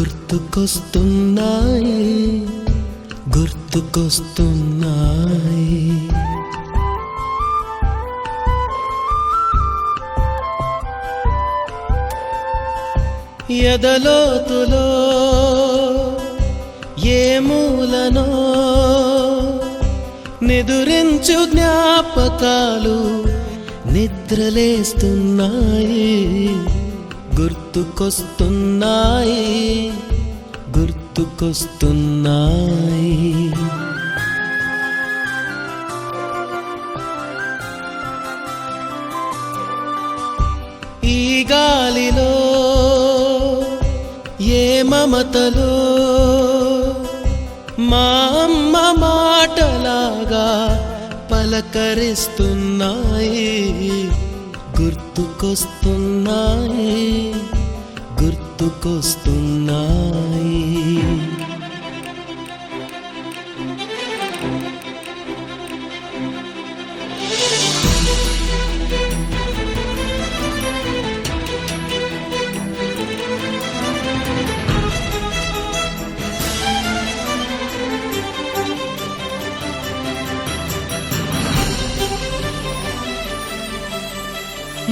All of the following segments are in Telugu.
గుర్తుకొస్తున్నాయి గుర్తుకొస్తున్నాయి. ఎదలోతులో ఏ మూలనో నిదురించు జ్ఞాపకాలు నిద్రలేస్తున్నాయి గుర్తుకొస్తున్నాయి గుర్తుకొస్తున్నాయి. ఈ గాలిలో ఏ మమతలో మా అమ్మ మాటలాగా పలకరిస్తున్నాయి గుర్తుకొస్తున్నాయి గుర్తుకొస్తున్నాయి.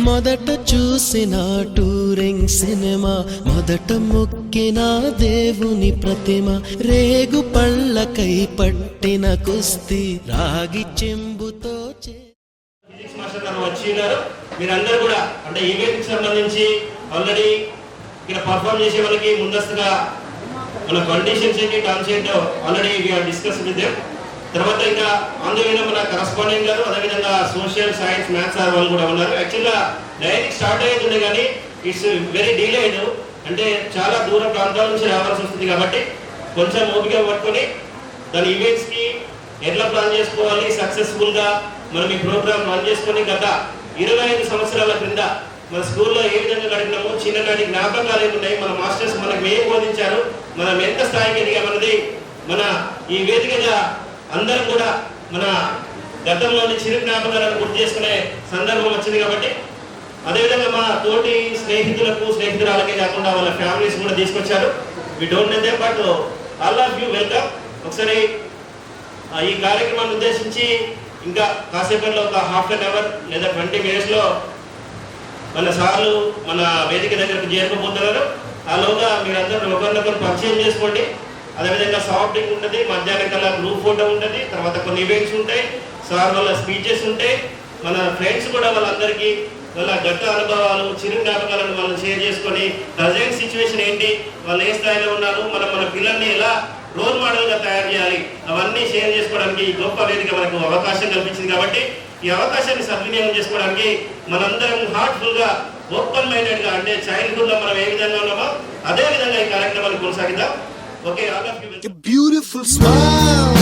మొదట చూసిన టూరింగ్ సినిమా, మొదట మొక్కిన దేవుని ప్రతిమ, రేగు పళ్ళకై పట్టిన కుస్తీ, రాగి చెంబుతో మీరందరూ కూడా అంటే ఈవెంట్ సంబంధించి ఆల్రెడీ ఇక్కడ పర్ఫామ్ చేసే వాళ్ళకి ముందస్తుగా మన కండిషన్స్ ఏంటి, టర్మ్స్ ఏంటో ఆల్రెడీ డిస్కస్ విత్ దెం. తర్వాత ఇంకా అందులో మన కరస్పాండెంట్ గారు, అదేవిధంగా సోషల్ సైన్స్ మ్యాథ్స్ సార్ వాళ్ళు కూడా ఉన్నారు. యాక్చువల్గా డైరెక్ట్ స్టార్ట్ అయ్యేది కానీ ఇట్స్ వెరీ డిలేడ్, అంటే చాలా దూర ప్రాంతాల నుంచి రావాల్సి వస్తుంది. కాబట్టి కొంచెం ఓపిక పట్టుకొని దాని ఈవెంట్స్కి ఎట్లా ప్లాన్ చేసుకోవాలి, సక్సెస్ఫుల్గా మనం ఈ ప్రోగ్రామ్ రన్ చేసుకొని గత 25 సంవత్సరాల క్రింద మన స్కూల్లో ఏ విధంగా గడిపినామో, చిన్ననాటి జ్ఞాపకాలు ఏమున్నాయి, మన మాస్టర్స్ మనకు ఏం బోధించారు, మనం ఎంత స్థాయికి ఎదిగామన్నది మన ఈ వేదికగా అందరం కూడా మన గతంలోని చిరు జ్ఞాపకాలను గుర్తు చేసుకునే సందర్భం వచ్చింది. కాబట్టి అదేవిధంగా మా తోటి స్నేహితురాలకే కాకుండా వాళ్ళ ఫ్యామిలీస్ కూడా తీసుకొచ్చారు. We don't know them but all of you welcome. ఒకసారి ఈ కార్యక్రమాన్ని ఉద్దేశించి ఇంకా కాసేపట్లో ఒక హాఫ్ అన్ అవర్ లేదా 20 minutesలో మన సార్లు మన వేదిక దగ్గరకు చేరుకోబోతున్నారు. ఆలోగా మీరందరూ ఒకరినొకరు పరిచయం చేసుకోండి. అదేవిధంగా సాఫ్ట్ డ్రింక్ ఉంటుంది, మధ్యాహ్నం కల్లా గ్రూప్ ఫోటో ఉంటుంది, తర్వాత కొన్ని ఈవెంట్స్ ఉంటాయి, సార్ వాళ్ళ స్పీచెస్ ఉంటాయి. మన ఫ్రెండ్స్ కూడా వాళ్ళందరికీ వాళ్ళ గత అనుభవాలు, చిరు జ్ఞాపకాలను వాళ్ళు షేర్ చేసుకొని ప్రజెంట్ సిచ్యువేషన్ ఏంటి, వాళ్ళు ఏ స్థాయిలో ఉన్నారు, మనం మన పిల్లల్ని ఎలా రోల్ మోడల్గా తయారు చేయాలి, అవన్నీ షేర్ చేసుకోవడానికి ఈ గొప్ప వేదిక మనకు అవకాశం కల్పించింది. కాబట్టి ఈ అవకాశాన్ని సద్వినియోగం చేసుకోవడానికి మనందరం హార్ట్ఫుల్గా ఓపెన్ మైండెడ్గా, అంటే చైల్డ్హుడ్లో మనం ఏ విధంగా ఉన్నామో అదే విధంగా ఈ కార్యక్రమాన్ని కొనసాగిద్దాం. Okay, all of you. Your beautiful smile,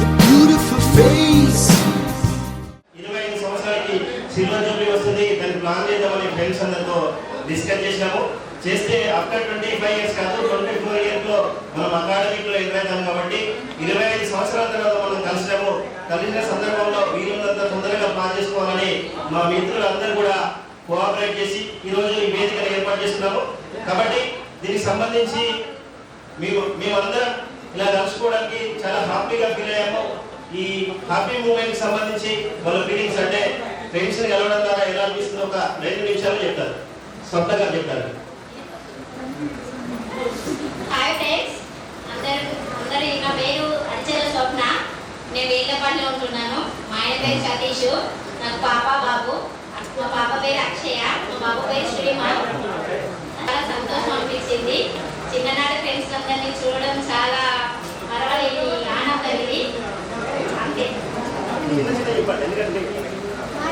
your beautiful face. 25 సంవత్సరాలకి సిల్వర్ జూబ్లీ వస్తుంది, దాన్ని ప్లాన్ చేద్దామని ఫ్రెండ్స్ అందరితో డిస్కస్ చేసినాము. చేస్తే ఆఫ్టర్ 25 years కాదు, 24 years లో మనం అకాడమిక్లో ఎంటర్ అవుతాం. కాబట్టి 25 సంవత్సరాల తర్వాత మనం కలిసిన సందర్భంలో వీలున్నంత తొందరగా ప్లాన్ చేసుకోవాలని మా మిత్రులందరూ కూడా కోఆపరేట్ చేసి ఈరోజు ఈ వేదికను ఏర్పాటు చేస్తున్నాము. కాబట్టి దీనికి సంబంధించి మేమందరం ఇలా కలుసుకోవడానికి చాలా హ్యాపీగా ఫీల్ అయ్యాము. ఈ హ్యాపీ మూమెంట్కి సంబంధించి వాళ్ళ ఫీలింగ్స్, అంటే ఫ్రెండ్స్ కలవడం ద్వారా ఎలా అనిపిస్తుందో ఒక 2 నిమిషాలు చెప్తారు, స్వప్నంగా చెప్తారు. హాయ్ ఫ్రెండ్స్, అందరూ నా పేరు అర్చన స్వప్న, నేను వేళ్ళపల్లిలో ఉంటున్నాను. మా ఆయన పేరు సతీష్, నాకు పాప బాబు. మా పాప పేరు అక్షయ, మా బాబు పేరు శ్రీమా. చాలా సంతోషం అనిపించింది. చిన్ననాటి ఫ్రెండ్స్ అందరినీ చూడడం చాలా మరవలేని ఆనందం ఇది. అంతే.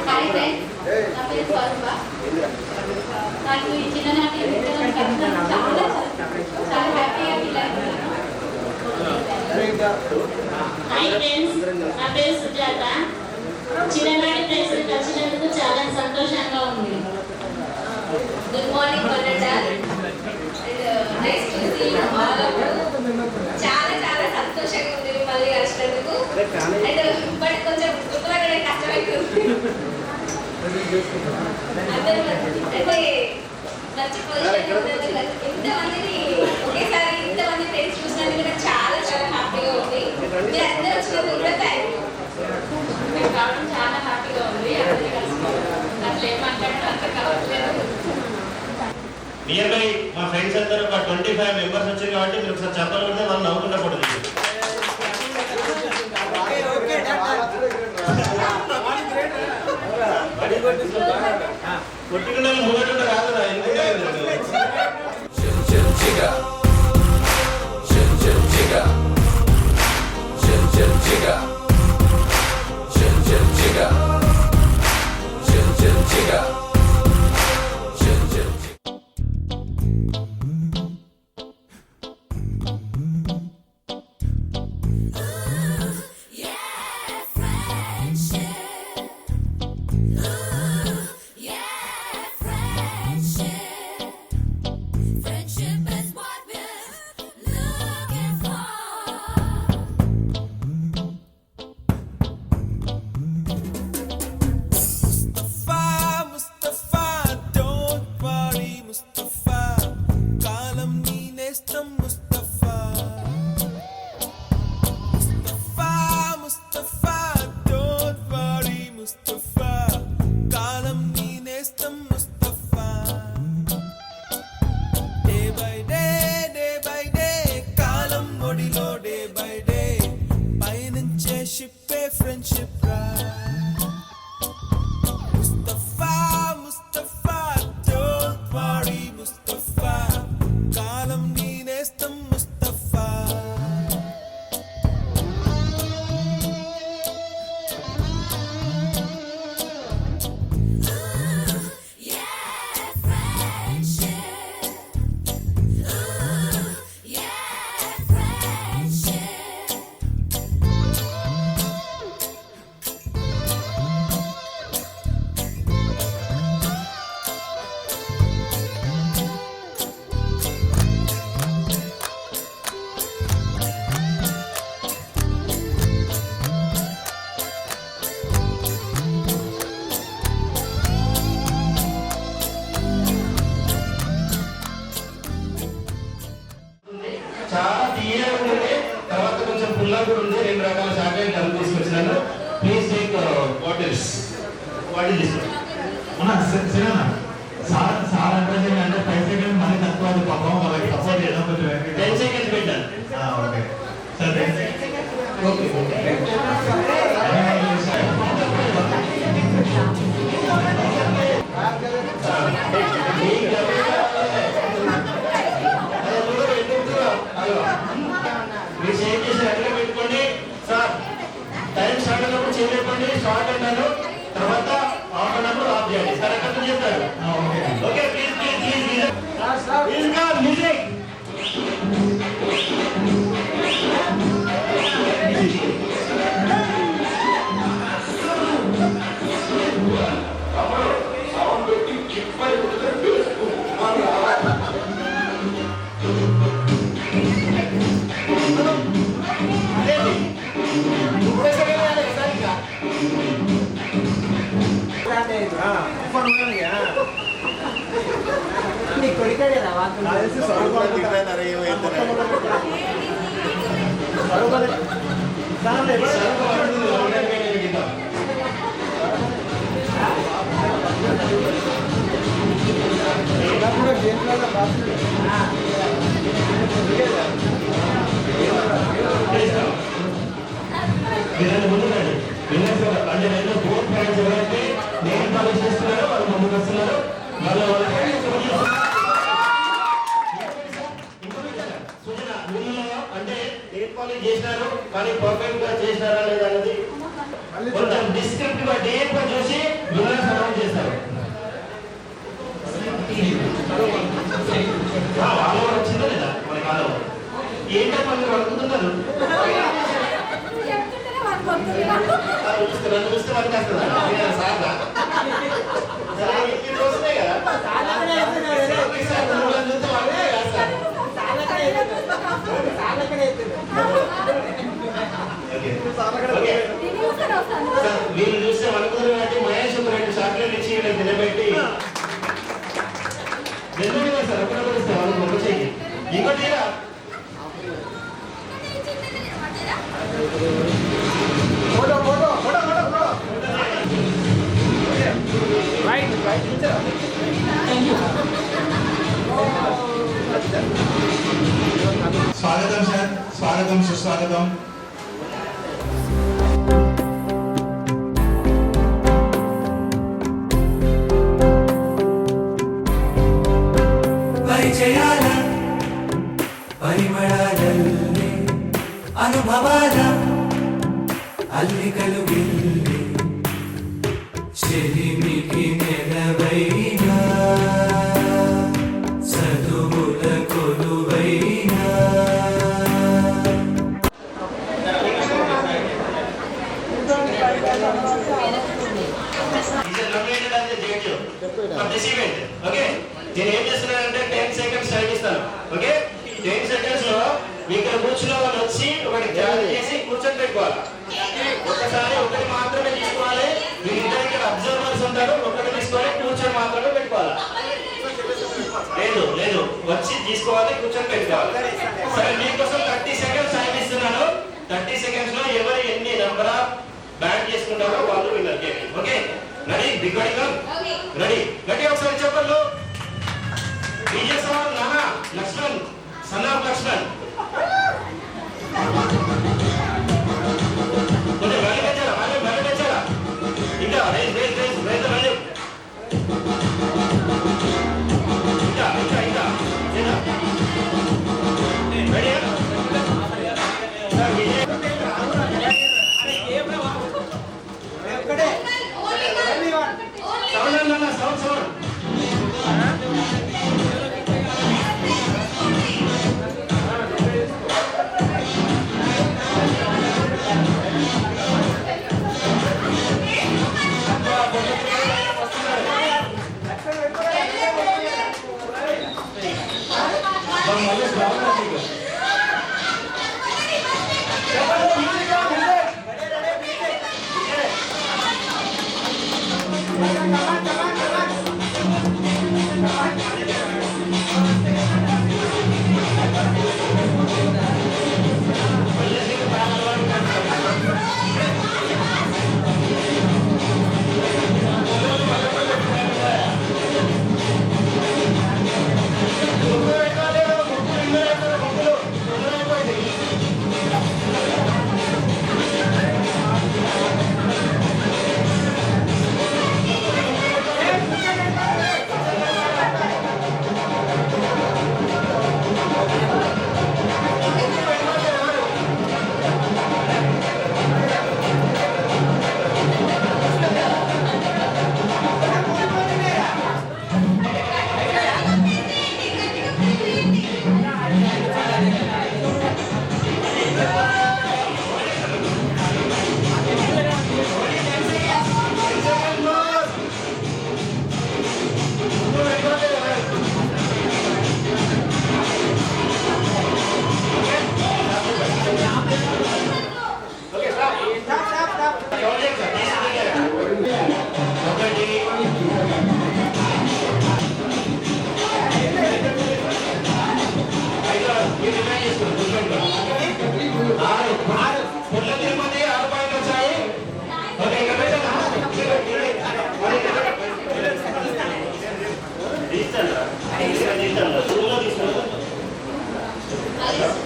హాయ్ ఫ్రెండ్స్, నా పేరు స్వరూప. నాకు ఈ చిన్ననాటి చాలా చాలా హ్యాపీగా ఫీల్ అవుతున్నాను. హాయ్ ఫ్రెండ్స్, నా పేరు సుజాత. చిన్ననాటి ఫ్రెండ్స్ కలిసినందుకు చాలా సంతోషంగా ఉంది. Good morning Vanaja. Nice to see you all. చాలా చాలా సంతోషంగా ఉంది మళ్ళీ కలిసినందుకు. బట్ కొంచెం గుర్తుపట్టడం కష్టమైంది. అందరూ అంటే మంచి పొజిషన్ ఇంతమందిని ఒకేసారి ఇంతమంది ఫ్రెండ్స్ చూసినందుకు నాకు చాలా చాలా హ్యాపీగా ఉంది. మీరు అందరూ వచ్చినందుకు కూడా థ్యాంక్ యూ. మీకు రావడం చాలా హ్యాపీగా ఉంది. అందరినీ కలుసుకోవడం అసలు ఏం మాట్లాడడం అర్థం కావట్లేదు. నియర్ బై మా ఫ్రెండ్స్ అందరూ ఒక 25 మెంబర్స్ వచ్చారు కాబట్టి మీరు ఒకసారి చెప్పాలి ఉంటే వాళ్ళు నవ్వుకుండకూడదు. కొట్టుకుంటే మూగట్టు రాదురా చాలా తీయగా ఉంటుంది. తర్వాత కొంచెం పుల్లా కూడా ఉంది. 2 రకాల చాక్లెట్ కలిపి తీసుకొచ్చినాను. Please take bottles. బాటిల్ తీసుకోండి. సార్ అంటే 5 సెకండ్ మనకి తక్కువ అది పాపం వాళ్ళకి సపోర్ట్ చేయడం కొంచెం 10 సెకండ్స్ పెట్టాను. ఓకే సార్ 10 సెకండ్స్ ఓకే మీరు సేవ్ చేసి అట్లా పెట్టుకోండి. సార్ టైం స్టార్ట్ అయినప్పుడు చేయలేకండి. స్టార్ట్ అన్నాను తర్వాత ఆఫ్ అన్నప్పుడు ఆఫ్ చేయండి. సార్ అక్కడ చెప్తారు. Okay please please please music. అంటే నేను బోర్డ్ ఫ్యాన్స్ ఎవరైతే నేను పాలిష్ చేస్తున్నారో వాళ్ళు ముందుకు వస్తున్నారు. అంటే నెయిల్ పాలిష్ చేసినారు కానీ పర్ఫెక్ట్ గా చేసినారా లేదా అనేది కొంచెం డిస్క్రిప్ట్ గా డేట్ గా చూసి విన్నర్స్ అనౌన్స్ చేస్తారు. వాళ్ళు వచ్చిందా లేదా మన కాలం ఏంటో వాళ్ళు అడుగుతున్నారు. నన్ను చూస్తే వాళ్ళకి వస్తుందా సార్ వస్తున్నాయి కదా వీళ్ళు చూస్తే అనుకున్నారు కాబట్టి మహేష్ రెడ్డి ఇంకోటి స్వాగతం సార్, స్వాగతం సుస్వాగతం. పరిచయాల పరిమళాలల్లే అనుభవాల అల్లికలు గిల్లి చెలిమికి నెలవైనా చదువుల కొలువైనా ఓకే నేను ఏం చేస్తున్నానంటే 10 సెకండ్స్ టైం ఇస్తాను. ఓకే 10 సెకండ్స్ లో ఇక్కడ కూర్చున్న వాళ్ళు వచ్చి ఒకటి జాగ్రత్త చేసి కూర్చొని పెట్టుకోవాలి. ఒకసారి ఒకటి మాత్రమే తీసుకోవాలి. వీళ్ళిద్దరు ఇక్కడ అబ్జర్వర్స్ ఉంటారు. ఒకటి తీసుకొని కూర్చొని మాత్రమే పెట్టుకోవాలి. లేదు లేదు వచ్చి తీసుకోవాలి, కూర్చొని పెట్టుకోవాలి. సరే మీకోసం 30 సెకండ్స్ టైం ఇస్తున్నాను. 30 సెకండ్స్ లో ఎవరు ఎన్ని నెంబర్ బ్యాట్ చేసుకుంటారో వాళ్ళు winner. Okay ready? Recording ready? గట్టి ఒకసారి చెప్పండి. విజయ సార్ నానా లక్ష్మణ్ సన్నాఫ్ లక్ష్మణ్ కొంచెం వెళ్ళి తెచ్చారా? వెళ్ళి తెచ్చారా? ఇంకా రైజ్ రైజ్ రైజ్ రైజ్ వెళ్ళి ఇంకా ఇంకా ఇంకా రెడీ సార్? విజయ్ సౌండ్ అన్న సౌండ్ సౌండ్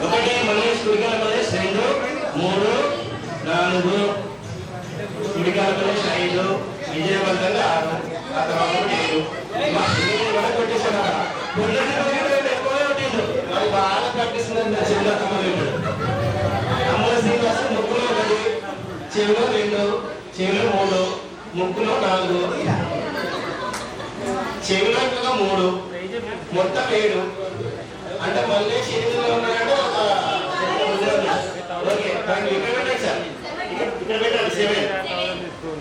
ఒకటి మనీష్ కుడికాల ప్రదేశ్ 2 3 4 కుడికాల ప్రదేశ్ 5 విజయవంతంగా 6 ఆ తర్వాత 7 కొట్టేసాను. బాగా కట్టిస్తుందండి చిన్న అమల శ్రీనివాస ముక్కులో 1 చెవిలో 2 చెవిలో 3 ముక్కులో 4 చెవిలో ఇంకా 3 మొత్తం 7 అంటే మళ్ళీ శరీరంలో ఉన్నాయంటే ఓకే ఇక్కడ పెట్టండి సార్, ఇక్కడ పెట్టండి 7.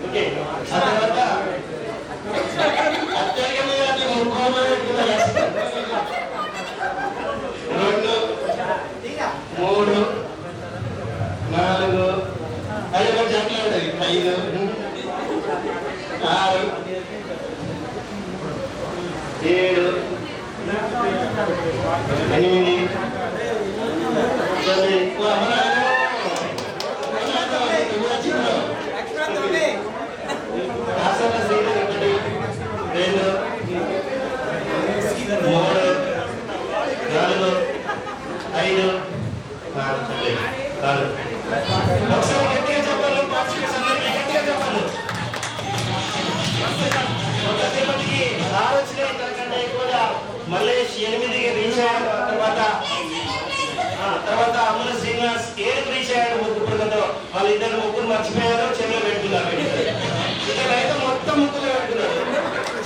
ఓకే ఆ తర్వాత అత్యధికంగా 2 3 4 5 జంటలు 5 6 7 8 మల్లేష్ 8కి రీచ్ అయ్యాడు. తర్వాత అమల శ్రీనివాస్ 7కి రీచ్ అయ్యాడు. ముగ్గురుతో వాళ్ళిద్దరు ముగ్గురు మర్చిపోయారు, చెవిలో పెట్టుకున్నారు. ఇతనైతే మొత్తం ముగ్గురు పెట్టుకున్నారు,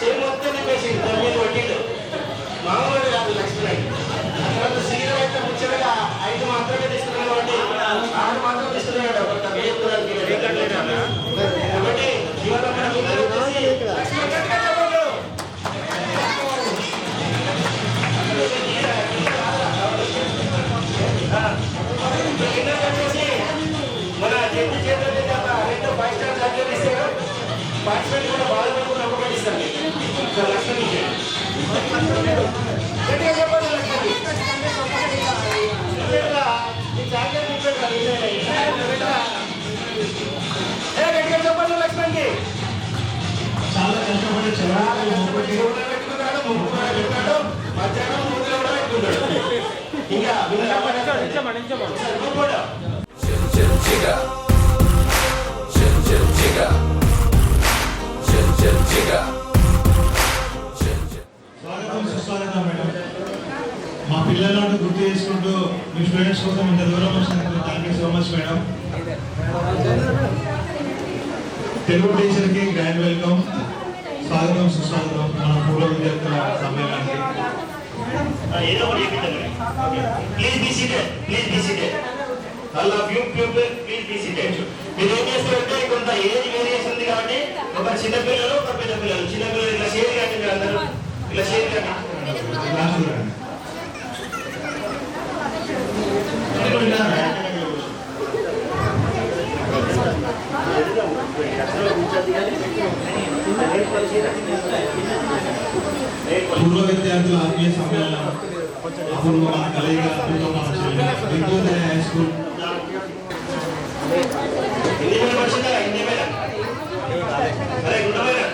చెవి మొత్తం నింపేసి తొమ్మిది వడ్డీలు మామూలు కాదు లక్ష్మణ్. తర్వాత శ్రీరామ్ అయితే ముచ్చటగా 5 మాత్రమే తీసుకున్నాడు కాబట్టి 6 మాత్రం తీసుకున్నాడు. కాబట్టి ఇవాళ మన పిల్లలు వచ్చేసి లక్ష్మణ్ గట్టిగా చెప్పండి. మన జడ్జి చేతుల మీద 2 5 స్టార్ చాక్లెట్ ఇస్తారు. పార్టిసిపేట్ కూడా బాగా నమ్మకం ఇస్తారు. లక్ష్మణ్ గట్టిగా చెప్పండి. లక్ష్మణ్ చాక్లెట్ గట్టిగా చెప్పండి. లక్ష్మణ్కి చాలా కష్టపడి పెట్టుకున్నాడు, ముగ్గు పెట్టుకున్నాడు, మధ్యాహ్నం మూడులో కూడా పెట్టుకున్నాడు. ఇంకా కూడా స్వాగతం సుస్వాగతం మేడం. మా పిల్లలను గుర్తు చేసుకుంటూ మీ స్టూడెంట్స్ కోసం ఇంత దూరం వచ్చినందుకు thank you so much madam. Telugu టీచర్కి గ్రాండ్ వెల్కమ్, స్వాగతం సుస్వాగతం మన పూర్వ విద్యార్థుల సమ్మేళనానికి. ఏదో ఒకటి చెప్పిందండి. Please be seated, please be seated. All of you people please be seated. మీరు ఏం చేస్తారంటే కొంత ఏజ్ వేరియేషన్ ఉంది కాబట్టి ఒక చిన్న పిల్లలు ఒక పెద్ద పిల్లలు, చిన్న పిల్లలు ఇలా షేర్ కండి. మీరు అందరూ ఇలా షేర్ కండి. పూర్వ విద్యార్థుల ఆత్మీయ సమ్మేళనం అప్పుడు మన కలయిక అద్భుతం హై స్కూల్. హిందీ మేడం వచ్చిందా? హిందీ మేడం అరే గుడ్ మేడం.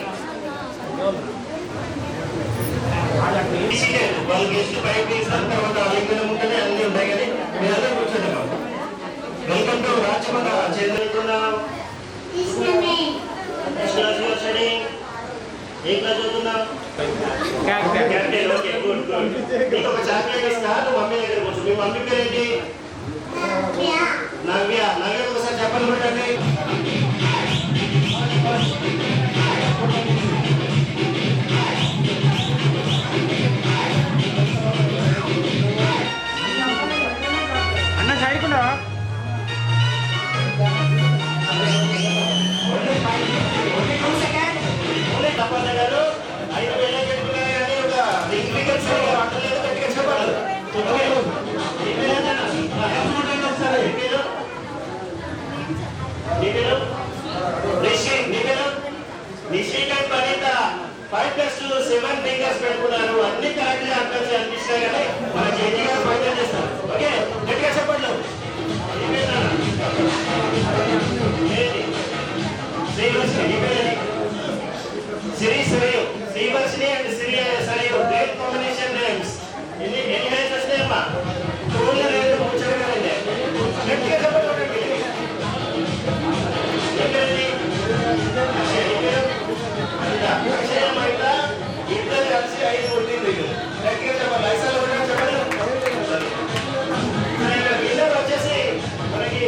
వాళ్ళు గెస్ట్ బయట తీస్తారు. తర్వాత అలింగనం ఉంటుంది, అన్నీ ఉంటాయి. కానీ మీ అందరూ కూర్చోండి. వెల్కమ్ టు రాజమండ్రి చదువుతున్నాం. ఏ క్లాస్ చదువుతున్నాం? క్యాప్టెన్. Okay, good good. నీకు ఒక చాక్లెట్ ఇస్తా, నువ్వు మమ్మీ దగ్గర కూర్చో. మీ మమ్మీ పేరు ఏంటి? నవ్య. నవ్య ఒకసారి చెప్పండి పెట్టండి. అన్న సైడ్కున్నా తప్పన్న గారు 5 వేల పెట్టుకున్నారు కానీ ఒక ఇంగ్రీడియంట్స్ వంటలేదు గట్టిగా చెప్పాలి. నిశ్చితం పనిత 5+2 7 ఫింగర్స్ పెట్టుకున్నారు. అన్ని కరెక్ట్ గా అర్థం అనిపిస్తాయి కానీ మన జడ్జి గారు బయట చేస్తారు. ఓకే, గట్టిగా చెప్పండి. Srivarshini and Sarayu great combination names. ఎన్ని నేమ్స్ వస్తాయమ్మా? చూడలే లేదు, ముచ్చటగానే. గట్టిగా చెప్పండి. అక్షయ మహిళ ఇద్దరు కలిసి 5 కొట్టింది. గట్టిగా చెప్పాలి. ఐసాలు కూడా చెప్పండి. విన్నర్ వచ్చేసి మనకి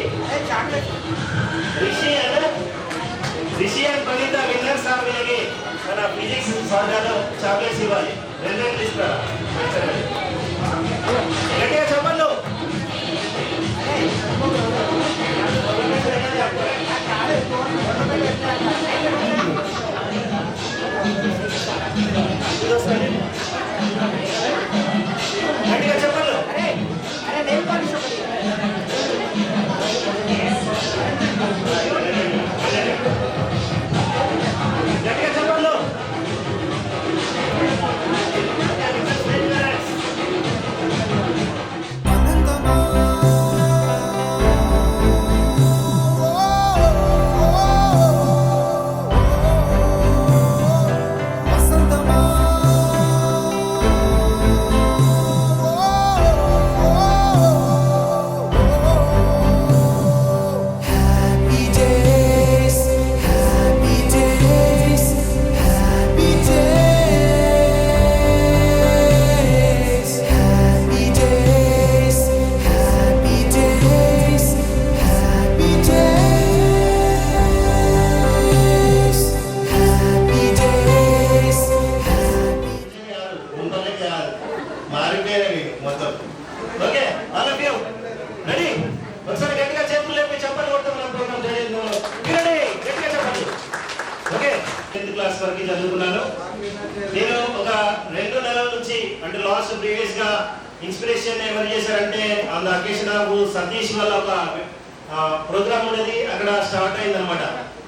రిషి అండ్ ప్రణీత విన్నర్స్. వీళ్ళకి మన ఫిజిక్స్ సార్గాను చాక్లెట్స్ ఇవ్వాలి. 2 తీసుకురా. గట్టిగా చెప్పండి. గట్టిగా చెప్పండి. గట్టిగా చెప్పండి. ఆనందమా వరకు చదువుకున్నాను. నేను ఒక 2 నెలల నుంచి అంటే లాస్ట్ ప్రీవియస్ గా ఇన్స్పిరేషన్ ఎవరు చేశారంటే on the occasion of Satish వల్ల ఒక ప్రోగ్రామ్ ఉండేది, అక్కడ స్టార్ట్ అయింది అనమాట.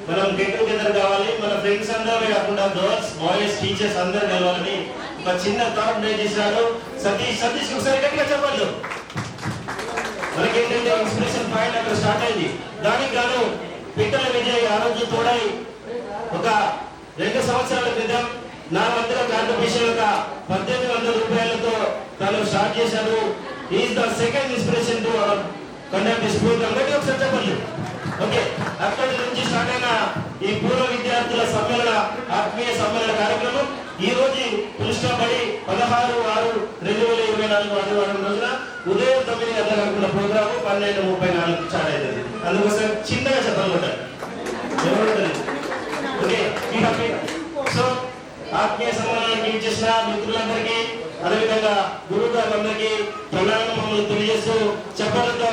మనం గెట్ టుగెదర్ కావాలి, మన ఫ్రెండ్స్ అందరూ కాకుండా గర్ల్స్ బాయ్స్ టీచర్స్ అందరు కలవాలని ఒక చిన్న థాట్ నే చేశాడు సతీష్. సతీష్ ఒకసారి గట్టిగా చెప్పాలి. మనకేంటంటే ఇన్స్పిరేషన్ పాయింట్ అక్కడ స్టార్ట్ అయింది. దానికి గాను పిట్టల విజయ్ ఆ రోజు తోడై ఒక 2 సంవత్సరాల క్రితం నా వంతుల కాంట్రిబ్యూషన్ ఒక 1800 రూపాయలతో తను స్టార్ట్ చేశాడు. Is the second inspiration to conduct this programme. గట్టి ఒకసారి చెప్పండి. ఓకే, అక్కడి నుంచి స్టార్ట్ అయిన ఈ పూర్వ విద్యార్థుల సమ్మేళన ఆత్మీయ సమ్మేళన కార్యక్రమం ఈ రోజు పురుషపడి 16/6/2024 ఆదివారం రోజున ఉదయం 9 గంటలకు అనుకున్న ప్రోగ్రాము 12:34 స్టార్ట్ అయింది. అందుకోసం చిన్నగా చెప్పాలన్నమాట. ఓకే, సో ఆత్మీయ సమ్మేళనానికి ఇచ్చేసిన మిత్రులందరికీ అదేవిధంగా గురువు గారులందరికీ ప్రణామములు తెలియజేస్తూ చెప్పడంతో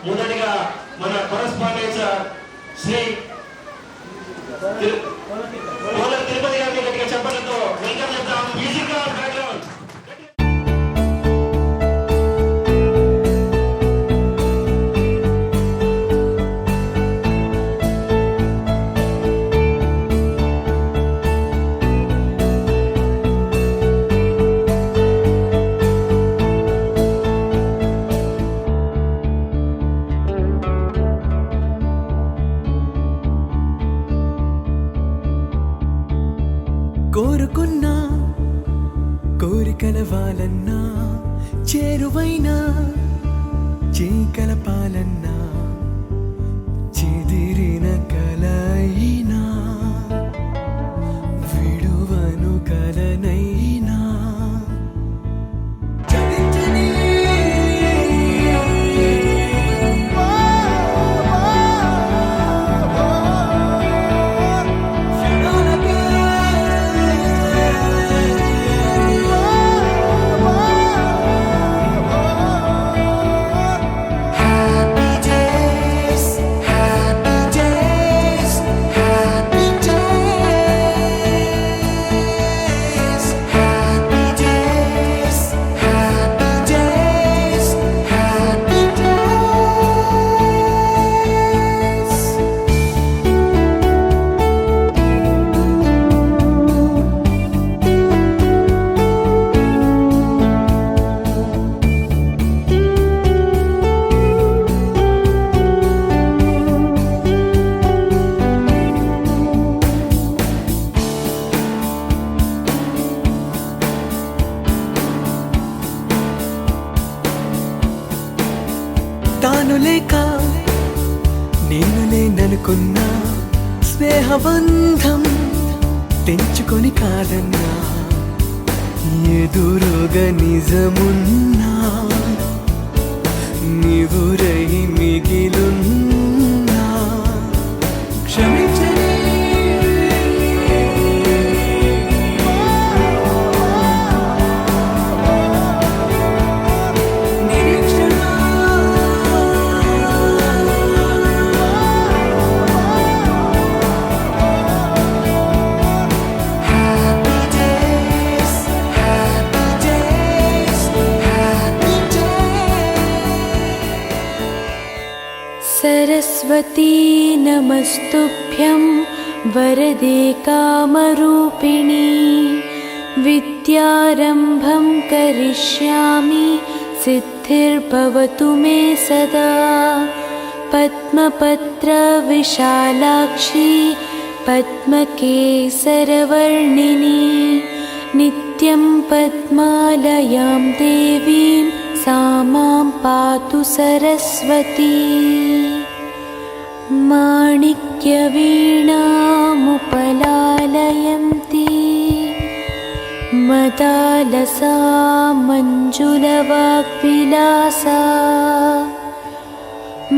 మొదటిగా మన కరస్పాండెన్స్ శ్రీ పోలర్ తిరుపతి గారిని గట్టిగా చెప్పడంతో వెల్కమ్ చెప్తాం. మ్యూజిక్ బ్యాక్గ్రౌండ్ కోరుకున్నా కోరికల వాళ్ళన్నా చేరువైనా చీకలపాలన్నా చెదిరిన కలైనా విడువను కలనైనా చదించని తాను లేక నేను లేననుకున్నా స్నేహబంధం తెంచుకొని కాదన్నా ఎదురుగా నిజమున్నా నీవురై మిగిలున్నా క్షమించని सरस्वती नमस्तुभ्यं वरदे कामरूपिणी विद्यारम्भं करिष्यामि सिद्धिर्भवतु मे सदा पद्मपत्रविशालाक्षी पद्मकेसरवर्णिनी नित्यं पद्मालयां देवीं सा मां पातु सरस्वती माणिक्यवीणामुपलालयन्ती मदालसा मञ्जुलवाग्विलासा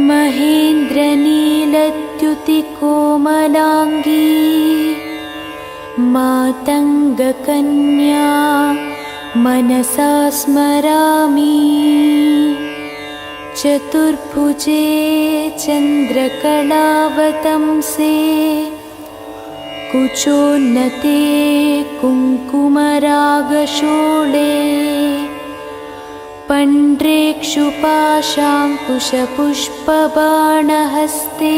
महेन्द्रनीलद्युतिकोमलाङ्गी मातङ्गकन्या मनसा स्मरामि चतुर्भुजे चन्द्रकलावतंसे कुचोन्नते कुङ्कुमरागशोणे पण्ड्रेक्षुपाशाङ्कुशपुष्पबाणहस्ते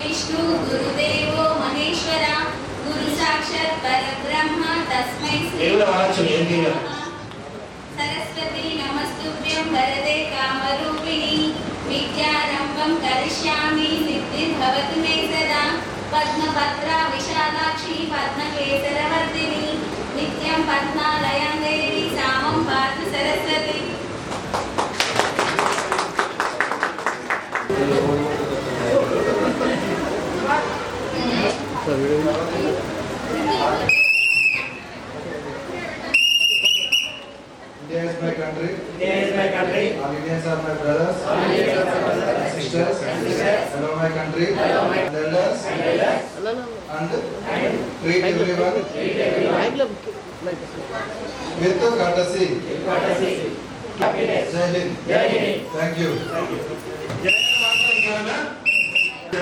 विष्णु गुरुदेवो महेश्वर गुरु साक्षात् परब्रह्म तस्मै श्री सरस्वती नमस्तुभ्यं वरदे कामरूपिणी विद्यारम्भं करिष्यामि सिद्धिर्भवतु मे सदा पद्मपत्रा विशालाक्षी पद्मकेसरवर्धिनी नित्यं पद्मालयां देवी सामं पातु Saraswati. India is my country. India is my country. All Indians are my brothers. All Indians are my brothers and sisters. Hello my country. Hello my elders. And treat everyone with courtesy. happiness. Jai Hind. Jai Hind. Thank you.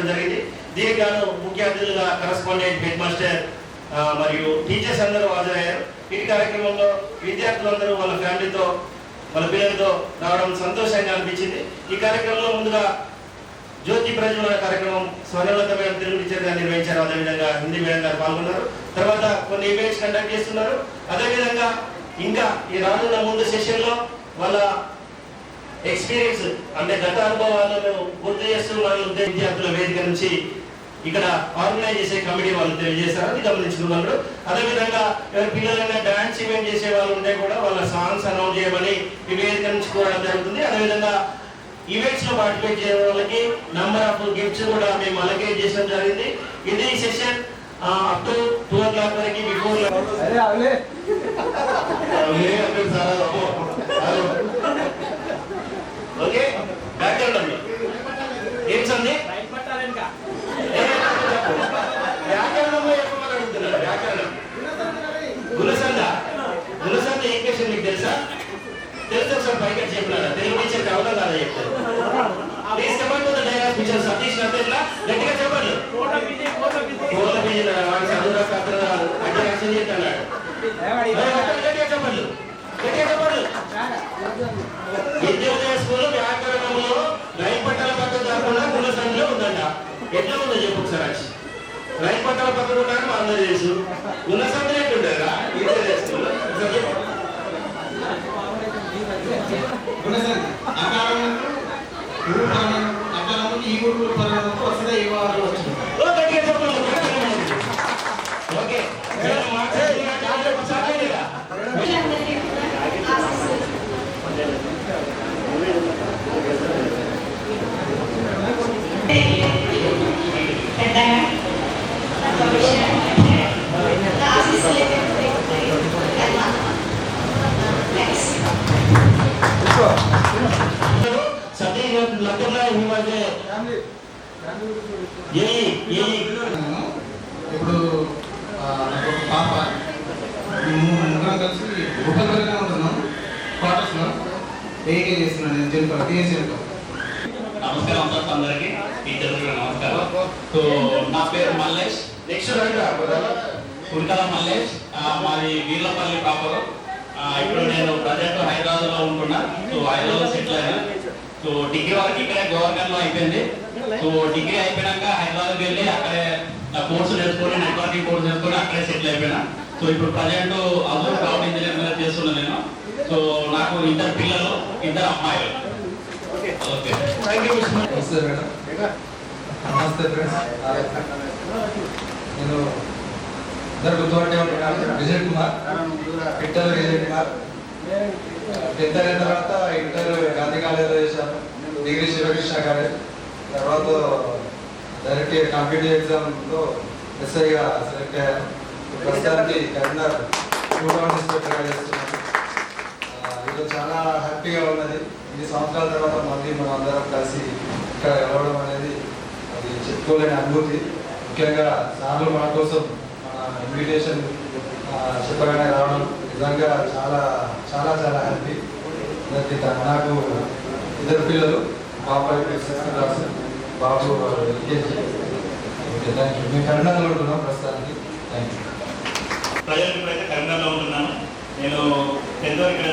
జరిగింది. దీనికి గాను ముఖ్య అతిథులుగా కరస్పాండెంట్ హెడ్ మాస్టర్ మరియు టీచర్స్ అందరూ హాజరయ్యారు. ఈ కార్యక్రమంలో విద్యార్థులందరూ వాళ్ళ ఫ్యామిలీతో వాళ్ళ పిల్లలతో రావడం సంతోషంగా అనిపించింది. ఈ కార్యక్రమంలో ముందుగా జ్యోతి ప్రజ్వలన కార్యక్రమం స్వర్ణలత మేడం తెలుగు టీచర్ గారు నిర్వహించారు. అదేవిధంగా హిందీ మేడం గారు పాల్గొన్నారు. తర్వాత కొన్ని ఈవెంట్స్ కండక్ట్ చేస్తున్నారు. అదేవిధంగా ఇంకా ఈ రానున్న ముందు సెషన్లో వాళ్ళ ఎక్స్పీరియన్స్ అంటే గత అనుభవాలను గుర్తు చేస్తూ వాళ్ళు విద్యార్థుల వేదిక నుంచి ఇక్కడ ఆర్గనైజ్ చేసే కమిటీ వాళ్ళు తెలియజేస్తారు. అది గమనించుకున్నారు. అదేవిధంగా ఎవరి పిల్లలైనా డాన్స్ ఈవెంట్ చేసే వాళ్ళు ఉంటే కూడా వాళ్ళ సాంగ్స్ అనౌన్స్ చేయమని ఈ వేదిక నుంచి కోరడం జరుగుతుంది. అదేవిధంగా ఈవెంట్స్ లో పార్టిసిపేట్ చేయడం వాళ్ళకి నంబర్ ఆఫ్ గిఫ్ట్స్ కూడా మేము అలొకేట్ చేయడం జరిగింది. ఇది సెషన్ అప్ టు 2 o'clock వరకు బిఫోర్ ఓకే బ్యాక్గ్రౌండ్ ఏం సంది వ్యాకరణంలో చెప్పమని అడుగుతున్నారు. వ్యాకరణం గుణసంద ఏం క్వశ్చన్ మీకు తెలుసా? తెలుసు సార్ పైకి చెప్పినారా? తెలుగు టీచర్ కావడం కాదా చెప్తారు. Please come on to the dais mister Satish నతేట్లా గట్టిగా చెప్పండి. కోట్ల బీజీ చదువురా కథరా అంటే యాక్షన్ చేస్తున్నాడు. గట్టిగా చెప్పండి. విద్యోదయ స్కూల్ వ్యాకరణంలో రైలు పట్టాల పక్కన కాకుండా గుణసంలో ఉందంట. ఎట్లా ఉందో చెప్పు ఒకసారి. రైలు పట్టాల పక్కన ఉంటారు మా అందరూ తెలుసు. గుణసంలో ఎట్లుంటారా విద్యోదయ స్కూల్ ఓకే సతీష్ లక్కర్లా ఇప్పుడు నాకు ఒక పాప ముగ్గురం కలిసి ఒకరిగా ఉంటున్నాం క్వార్టర్స్లో ఏకే చేస్తున్నాను నేను జెన్పర్ టీఎస్ జెన్పర్. నమస్కారం అందరికి టీచర్లు నమస్కారం. సో నా పేరు మల్లేష్. నెక్స్ట్ కురికల మల్లేష్. మాది వీర్లపల్లి ప్రాపర్. ఇప్పుడు నేను ప్రజెంట్ హైదరాబాద్ లో ఉంటున్నా. సో హైదరాబాద్ సెటిల్ అయినా. సో డిగ్రీ వరకు ఇక్కడే గవర్నమెంట్ లో అయిపోయింది. సో డిగ్రీ అయిపోయినాక హైదరాబాద్కి వెళ్ళి అక్కడే కోర్సు నేర్చుకొని నెట్వర్కింగ్ కోర్సు నేర్చుకొని అక్కడే సెటిల్ అయిపోయినా. సో ఇప్పుడు ప్రజెంట్ అజూర్ క్లౌడ్ ఇంజనీర్ మీద చేస్తున్నా నేను. సో నాకు 2 పిల్లలు 2 అమ్మాయిలు. ఓకే నమస్తే మేడం. నమస్తే ఫ్రెండ్స్. నేను ఇద్దరు గుర్తుపట్టే ఉంటున్నాను. విజయ్ కుమార్, ఇంటర్ విజయ్ కుమార్. 10th అయిన తర్వాత ఇంటర్ గాంధీ కాలేజ్లో చేశాను. Degree Shivakrishna college. తర్వాత డైరెక్ట్ కాంపిటేటివ్ ఎగ్జామ్లో ఎస్ఐగా సెలెక్ట్ అయ్యాను. ప్రస్తుతానికి కరీంనగర్ స్టూడెంట్ ఇన్స్పెక్టర్గా చేస్తున్నాను. ఇది చాలా హ్యాపీగా ఉన్నది. 2 సంవత్సరాల తర్వాత మళ్ళీ మనం అందరం కలిసి ఇక్కడ వెళ్ళడం అనేది అది చెప్పుకోలేని అనుభూతి. ముఖ్యంగా సార్లు మన కోసం మన ఇన్విటేషన్ చెప్పగానే రావడం నిజంగా చాలా చాలా చాలా హ్యాపీ. నాకు 2 పిల్లలు. పాప ఇప్పుడు 6th class, Babu LKG. Okay, thank you. మేము కరీంనగర్లో ఉంటున్నాం ప్రస్తుతానికి. Thank you. ప్రజెంట్ ఇప్పుడైతే కరీంనగర్లో ఉంటున్నాను. నేను 10th వరకు ఇక్కడ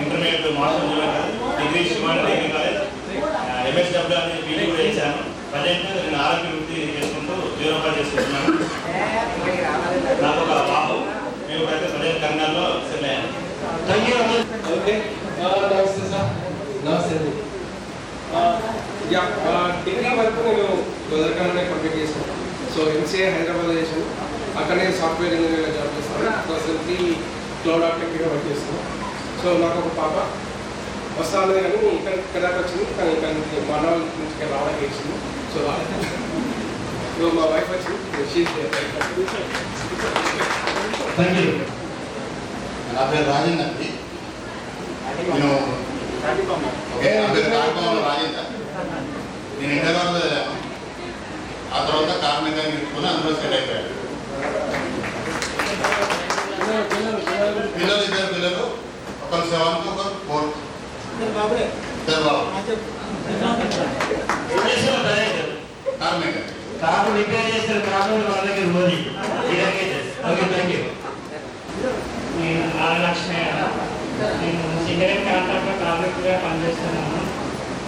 intermediate master junior degree Shivani degree college MSW అని పీజీ కూడా చేశాను. ప్రజెంట్ నేను ఆరోగ్య వృత్తి చేసుకుంటూ జీవనోపాధి చేసుకుంటున్నాను. నాకు ఒక బాబు. మేము ఇప్పుడైతే ప్రజెంట్ కరీంనగర్లో సెటిల్ అయ్యాను. Thank you. ఓకే, నమస్తే సార్. నమస్తే. డిగ్రీ వరకు నేను గోదర్ఖాన్లోనే కంప్లీట్ చేశాను. సో MCA హైదరాబాద్లో చేశాను. అక్కడ నేను సాఫ్ట్వేర్ ఇంజనీర్గా జాబ్ చేస్తాను. ప్రస్తుతానికి క్లౌడ్ ఆర్కిటెక్ట్గా వర్క్ చేస్తాను. సో నాకు ఒక పాప వస్తాను కానీ ఇక్కడ దాకా వచ్చింది, కానీ ఇక్కడ నుంచి మనవాళ్ళ నుంచి రావడానికి వచ్చింది. సో మా వైఫ్ వచ్చింది. Thank you. నా పేరు రాజేంద్ర అండి. నేను ఓకే, నా పేరు రాజభవన్ రాజేంద్ర. నేను ఇంటర్ వరకు చదివాను. ఆ తర్వాత కార్మికంగా నేర్చుకుని అందులో సెట్ అయిపోయాను. పిల్లలు 2 పిల్లలు, ఒకరు 7th, ఒకరు 4th. కార్మిక కారు రిపేర్ చేస్తారు. కారు వాళ్ళకి రోజు. Okay, thank you. నేను ఆలక్ష్మి. నేను సిగరెట్ కాంట్రాక్ట్లో కార్మికుడిగా పనిచేస్తున్నాను.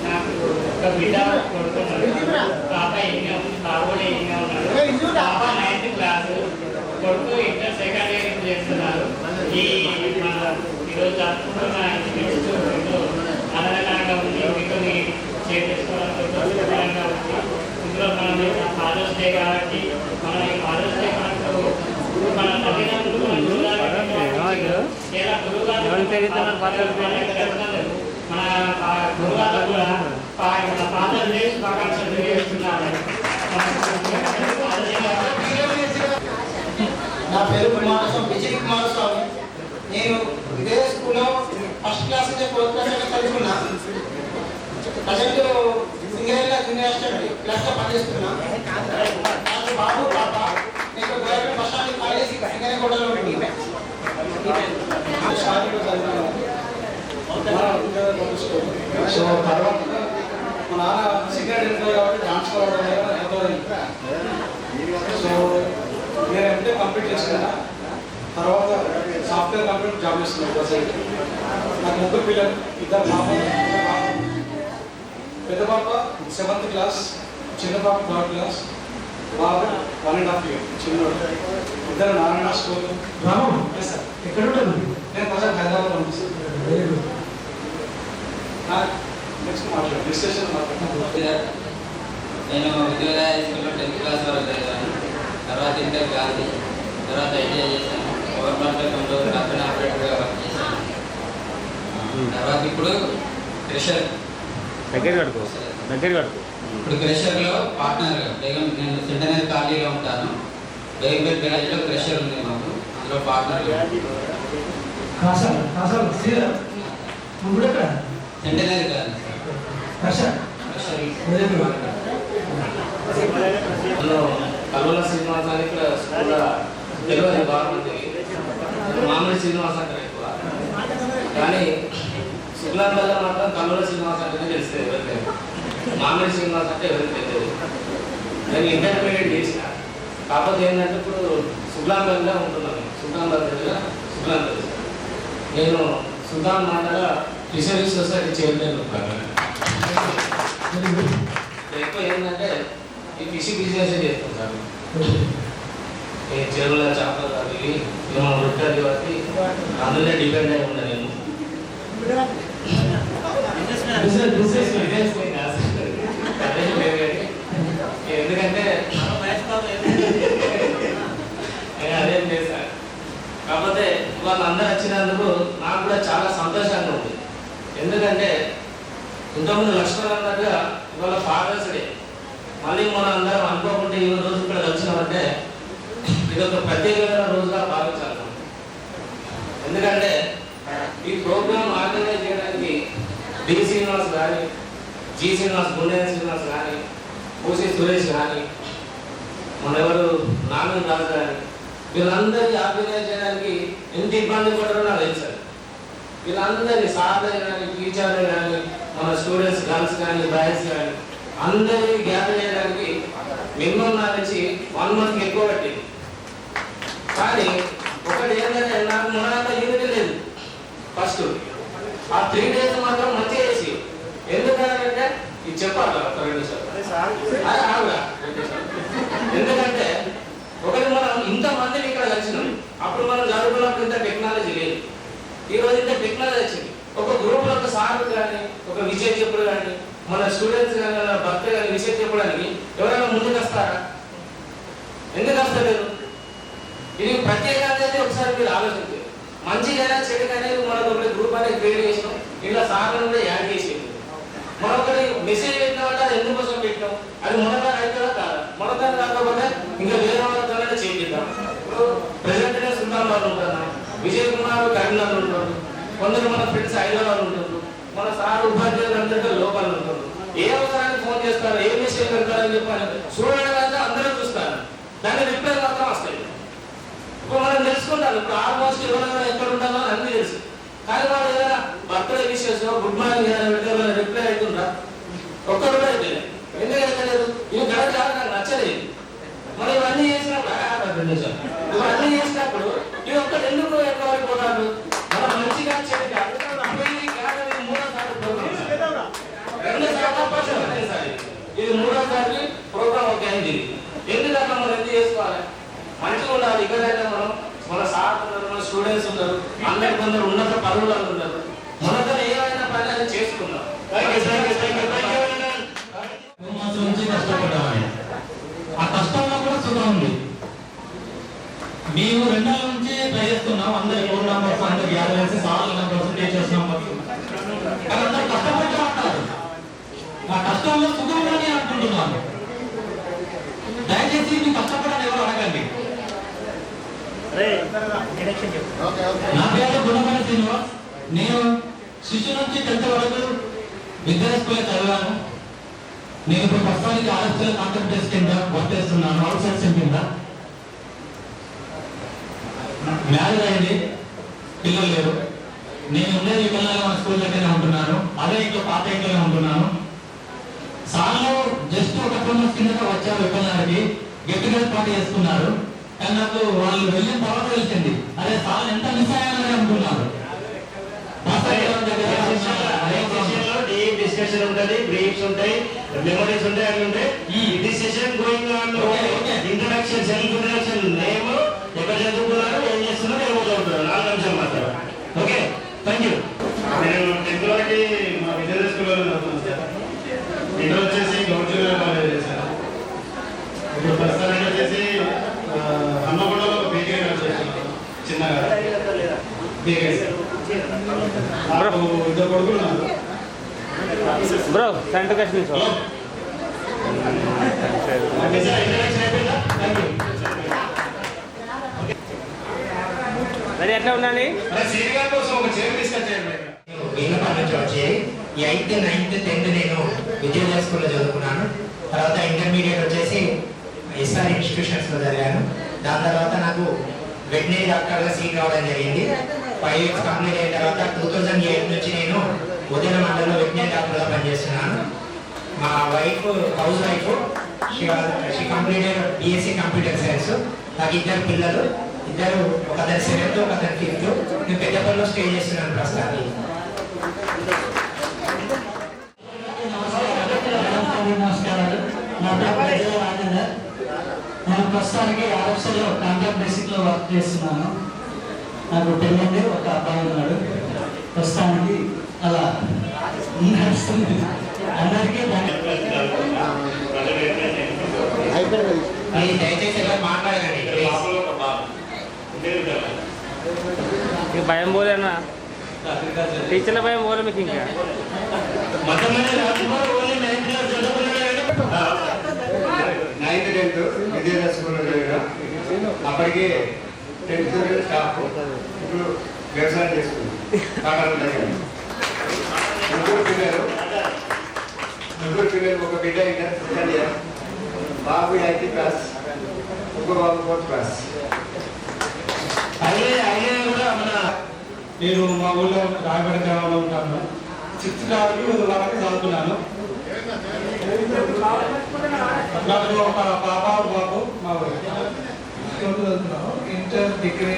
నాకు ఒక బిడ్డ కొడుకున్నాడు. పాప ఎన్ని ఉంది, బాబు కూడా ఎన్ని ఉన్నాడు. పాప 9th క్లాసు, కొడుకు ఇంటర్ సెకండ్ ఇయర్ చేస్తున్నారు. ఈరోజు జరుపుకుంటున్న ఇంట్లో ఆనందకరంగా ఉంది. మీతో చేర్చుకోవాలనుకుంటున్నా ఉంది. ఇందులో మనం ఫాదర్స్ డే కాబట్టి మనం ఈ ఫాదర్స్ డే మనకు మన తల్లిదండ్రులు మన గురువుగారు మన గురువుగారు కూడా మన ఫాదర్ డే శుభాకాంక్షలు తెలియజేస్తున్నారు. నా పేరు విజయ్ కుమారస్వామి. నేను ఇదే స్కూల్లో ఫస్ట్ క్లాస్ నుంచి 4th క్లాస్ వరకు చదువుకున్నా. ప్రజెంట్ సింగరేణిలో జూనియర్ అసిస్టెంట్ క్లాస్లో పనిచేస్తున్నా. నాకు బాబు పాప. నేను గవర్నమెంట్ బస్ స్టాండ్ కాలేజ్ సింగరేణిగూడలో ఉంటుంది. సో తర్వాత మా నాన్న సిగరెట్ ఎంప్లాయ్ కాబట్టి ట్రాన్స్ఫర్ అవ్వడం. సో నేను ఎంటే కంప్లీట్ చేసుకున్నా. తర్వాత సాఫ్ట్వేర్ కంపెనీ జాబ్ చేస్తున్నాను ప్రజెంట్. నాకు 3 పిల్లలు, 2 పాప. పెద్ద పాప 7th క్లాస్, చిన్న పాప 3rd క్లాస్, బాబు 1.5 years చిన్నోడు. 2 నారాయణ స్కూల్. రాము సార్ ఎక్కడ ఉంటుంది? నేను ప్రజెంట్ హైదరాబాద్ పంపిస్తాను. Very good. నెక్స్ట్ మాట్లాడు డిస్కషన్ మాట్లాడు. నేను విజయవాడ స్కూల్లో 10th క్లాస్ వరకు చదివాను. తర్వాత ఇంటర్ గాంధీ, తర్వాత ఐటీఐ చేశాను. గవర్నమెంట్ కంపెనీ కంపెనీ ఆపరేటర్గా వర్క్ చేశాను. తర్వాత ఇప్పుడు క్రెషర్ ఇప్పుడు క్రెషర్లో పార్ట్నర్గా నేను సెంటనరీ ఖాళీగా ఉంటాను. బేగంపేట విలేజ్లో క్రెషర్ ఉంది మాకు, అందులో పార్ట్నర్గా. సెంటనరీ కాదు కల్వల శ్రీనివాస్ అని ఇక్కడ స్కూల్లో తెలియదు బాగా మందికి. మామూలు శ్రీనివాస్ అంటారు ఎక్కువ, కానీ శుక్లాంబల్లో మాత్రం కల్వల శ్రీనివాస్ అంటేనే తెలుస్తుంది ఎవరికైనా. మామూలు శ్రీనివాస్ అంటే ఎవరికి తెలియదు. నేను ఇంటర్మీడియట్ చేసిన, కాకపోతే ఏంటంటే ఇప్పుడు శుక్లాంబల్లో ఉంటున్నాను. శుక్లాంబల్ నేను సుల్తాన్ మండల ఫిషరీస్ సొసైటీ చైర్మన్ ఉంటాను. ఎక్కువ ఏంటంటే ఈ ఫిషింగ్ బిజినెస్ చేస్తాం సార్. ఈ చెరువుల చేపలు అవి మేము వృత్తి బట్టి అందులో డిపెండ్ అయి ఉన్నా నేను. ఎందుకంటే అదేం చేశాను. కాకపోతే వాళ్ళందరూ వచ్చినందుకు నాకు కూడా చాలా సంతోషంగా ఉంది. ఎందుకంటే ఇంతకుముందు లక్ష్మణ్ అన్నట్టుగా ఇవాళ ఫాదర్స్ డే, మళ్ళీ మనం అందరం అనుకోకుండా ఈ రోజు ఇక్కడ వచ్చినామంటే ఇది ఒక ప్రత్యేకమైన రోజుగా భావించాలి. ఎందుకంటే ఈ ప్రోగ్రామ్ ఆర్గనైజ్ చేయడానికి డి శ్రీనివాస్ కానీ, జి శ్రీనివాస్, గుండె శ్రీనివాస్ కానీ, ఓసి సురేష్ కానీ, మన ఎవరు నాగన్ రాజు కానీ, వీళ్ళందరినీ ఆర్గనైజ్ చేయడానికి ఎంత ఇబ్బంది పడారో నాకు తెలుసు. వీళ్ళందరినీ సార్లు కానీ, టీచర్లు కానీ, మన స్టూడెంట్స్ గర్ల్స్ కానీ బాయ్స్ కానీ అందరి గ్యాదర్ చేయడానికి మినిమం నా నుంచి 1 month ఎక్కువ పట్టింది. కానీ ఒకటి ఏంటంటే నాకు మొన్న యూనిటీ లేదు ఫస్ట్. ఆ 3 days మాత్రం మంచిగా చేసి ఎందుకంటే ఇది చెప్పాలి 2 నిమిషాలు. ఎందుకంటే ఒకటి మనం ఇంతమందిని ఇక్కడ కలిసినాం. అప్పుడు మనం చదువుకున్నప్పుడు ఇంత టెక్నాలజీ లేదు. ఈ రోజు ఇంత టెక్నాలజీ వచ్చింది. ఒక గ్రూప్లో ఒక సార్ కానీ ఒక విషయం చెప్పుడు కానీ మన స్టూడెంట్స్ కానీ మన భర్త కానీ విషయం చెప్పడానికి ఎవరైనా ముందుకు వస్తారా? ఎందుకు వస్తలేరు? ఇది ప్రత్యేకంగా ఒకసారి మీరు ఆలోచించారు. మంచిగా చెడుకనే మనకు ఒకటి గ్రూప్ అనేది క్రియేట్ చేసినాం. ఇలా సార్లను కూడా యాడ్ చేసేది. మరొకటి మెసేజ్ పెట్టినామంటే అది ఎందుకోసం పెట్టినాం? అది మొదటిసారి అవుతుందా కాదా? మొదటిసారి కాకపోతే ఇంకా వేరే వాళ్ళతో చేపిద్దాం. ఇప్పుడు ప్రెసిడెంట్ సుల్తాన్ వాళ్ళు ఉంటారు, విజయ్ కుమార్ కరీంనగర్ ఉంటారు, కొందరు మన ఫ్రెండ్స్ హైదరాబాద్ ఉంటారు, మన సార్ ఉపాధ్యాయులు అందరికీ లోపల ఉంటారు. ఏ అవసరానికి ఫోన్ చేస్తారు, ఏ మెసేజ్ పెడతారని చెప్పాలి చూడడానికి అందరూ చూస్తారు. దాని రిప్లై మాత్రం వస్తాయి. ఇప్పుడు మనం తెలుసుకుంటారు. ఇప్పుడు ఆల్మోస్ట్ ఎవరైనా ఎక్కడ ఉంటారో అన్నీ తెలుసు. కానీ వాళ్ళు ఏదైనా బర్త్డే విషెస్ గుడ్ మార్నింగ్ ఏదైనా రిప్లై అవుతుందా? ఒక్కరు కూడా అయితే ఎందుకంటే లేదు. ఇవి కరెక్ట్ కాదు, నాకు నచ్చలేదు. మనం ఇవన్నీ చేసినప్పుడు ఇవన్నీ చేసినప్పుడు ఇవి ఒక్కటి ఎందుకు ఎక్కువైపోతారు? మనం మంచిగా చెడుగా 3సారి ప్రోగ్రామ్, 2సారి ఇది 3సారి ప్రోగ్రామ్ ఒక అయింది. ఎందుకంటే మనం ఎందుకు చేసుకోవాలి? మంచిగా ఉండాలి. ఇక్కడైనా మనం మన సార్ ఉన్నారు, మన స్టూడెంట్స్ ఉన్నారు, అందరు కొందరు ఉన్నత పదవులలో ఉన్నారు. మనతో ఏమైనా పని అది చేసుకున్నాం. నుంచి కష్టపడ్డామని ఆ కష్టంలో కూడా సుఖం ఉంది. మేము 2 నెలల నుంచి ట్రై చేస్తున్నాం. అందరి 4 మెంబర్స్ అందరు గ్యాదర్ చేసి సార్లు మెంబర్స్ టీచర్స్ మెంబర్స్ అందరూ కష్టపడ్డా అంటారు. ఆ కష్టంలో సుఖం అని అనుకుంటున్నాను. దయచేసి మీ కష్టపడని ఎవరు అడగండి. నా పేరు గుణపల్లి శ్రీనివాస్. నేను శిశు నుంచి 10th వరకు విద్యా స్కూల్లో చదివాను. నేను ఇప్పుడు ప్రస్తుతానికి ఆర్ఎస్ఎల్ కాంట్రాక్టర్స్ కింద వర్క్ చేస్తున్నాను, అవుట్ సోర్సింగ్ కింద. మ్యారేజ్ అయింది, పిల్లలు లేరు. నేను ఉండేది వికలాంగ మన స్కూల్ దగ్గరనే ఉంటున్నాను. అదే ఇంట్లో పాత ఇంట్లోనే ఉంటున్నాను. సార్లు జస్ట్ ఒక 2 months కింద వచ్చారు వికలాంగకి, గెట్ టుగెదర్ పార్టీ చేసుకున్నారు. కానీ నాకు వాళ్ళు వెళ్ళిన తర్వాత తెలిసింది అదే సార్ ఎంత మిస్ అయ్యారని అనుకున్నారు. డిస్కషన్ ఉంటుంది, బ్రీఫ్స్ ఉంటాయి, మెమరీస్ ఉంటాయి, అవి ఉంటాయి. ఈ session going on. Introduction, self introduction, name, ఎక్కడ చదువుకున్నారు, ఏం చేస్తున్నారు, ఏమో చదువుతున్నారు, 4 నిమిషాలు మాత్రం. Okay, thank you. నేను 10th వరకు మా విద్యా స్కూల్లో చదువుతున్నాను సార్. ఇంటర్ వచ్చేసి గౌడ్ జూనియర్ కాలేజ్ చేశాను. ఇప్పుడు ప్రస్తుతానికి వచ్చేసి హన్మకొండలో ఒక బేకరీ చేస్తున్నాను చిన్నగా. బేకరీ నాకు 2 కొడుకులు ఉన్నారు. బ్రో సెంటర్ కస్ట్ నుంచి మరి ఎట్లా ఉండాలి? వీళ్ళపల్లి నుంచి వచ్చి 8th, 9th, 10th నేను విజయవాడ స్కూల్లో చదువుకున్నాను. తర్వాత ఇంటర్మీడియట్ వచ్చేసి ఎస్ఆర్ ఇన్స్టిట్యూషన్స్లో చదివాను. దాని తర్వాత నాకు వెటనరీ డాక్టర్గా సీట్ రావడం జరిగింది. 5 years కంప్లీట్ అయిన తర్వాత 2008 నుంచి నేను ఉదయన మండలంలో వెటనరీ డాక్టర్గా పనిచేస్తున్నాను. మా wife house wife, she completed BSc computer science. నాకు 2 పిల్లలు, ఇద్దరు, ఒకతను 7th, ఒకతను 5th. నేను పెద్దపల్లిలో స్టే చేస్తున్నాను ప్రస్తుతానికి. నమస్కారాలు. నా పేరు రాజేందర్. నేను ప్రస్తుతానికి ఆర్ఎఫ్సీలో కాంట్రాక్ట్ బేసిక్లో వర్క్ చేస్తున్నాను. నాకు పెళ్ళింది, ఒక అబ్బాయి ఉన్నాడు. ప్రస్తుతానికి అలా నడుస్తుంది. అందరికీ దయచేసి ఎవరు మాట్లాడకండి. భయం పోలేనా? టీచర్ల భయం పోలే మీకు? ఇంకా 9th, 10th విజయవాడ స్కూల్లో చదివాను. అప్పటికి 10th స్టాఫ్. ఇప్పుడు వ్యవసాయం చేసుకుంది. ముగ్గురు పిల్లలు, ఒక బిడ్డ ఇంటర్ 2nd year, బాబు 8th class, ఇంకో బాబు 4th class. నేను మా ఊళ్ళో రాయబడి గ్రామంలో ఉంటాను. 6th క్లాస్ వరకు చదువుకున్నాను. నాకు ఒక పాప బాబు మా చదువుతున్నాను. ఇంటర్ డిగ్రీ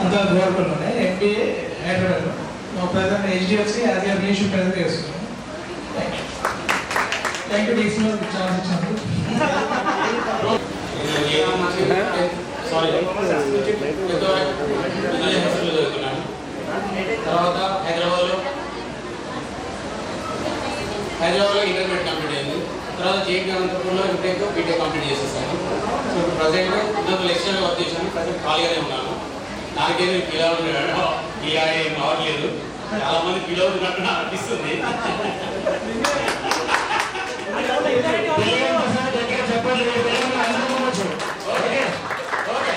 అంతా గోల్కొండలోనే, ఎంబీఏ హైదరాబాద్లో. మా present HDFC as a relation present చేస్తున్నాను. థ్యాంక్ యూ డీసీ ఛాన్స్ ఇచ్చినందుకు. చదువుకున్నాను. తర్వాత హైదరాబాద్లో ఇంటర్మీడియట్ కంప్లీట్ అయింది. తర్వాత జేపీ అనంతపురంలో బీటెక్ కంప్లీట్ చేసేసాను. సో ఇప్పుడు ప్రజెంట్ ఇంతకు లెక్చరర్ వర్క్ చేశాను. ప్రజెంట్ ఖాళీగానే ఉన్నాను. నాకేదో ఫీల్ అవుతున్నాడు, ఇలా ఏం కావట్లేదు. చాలా మంది ఫీల్ అవుతున్నట్టు నాకు అనిపిస్తుంది.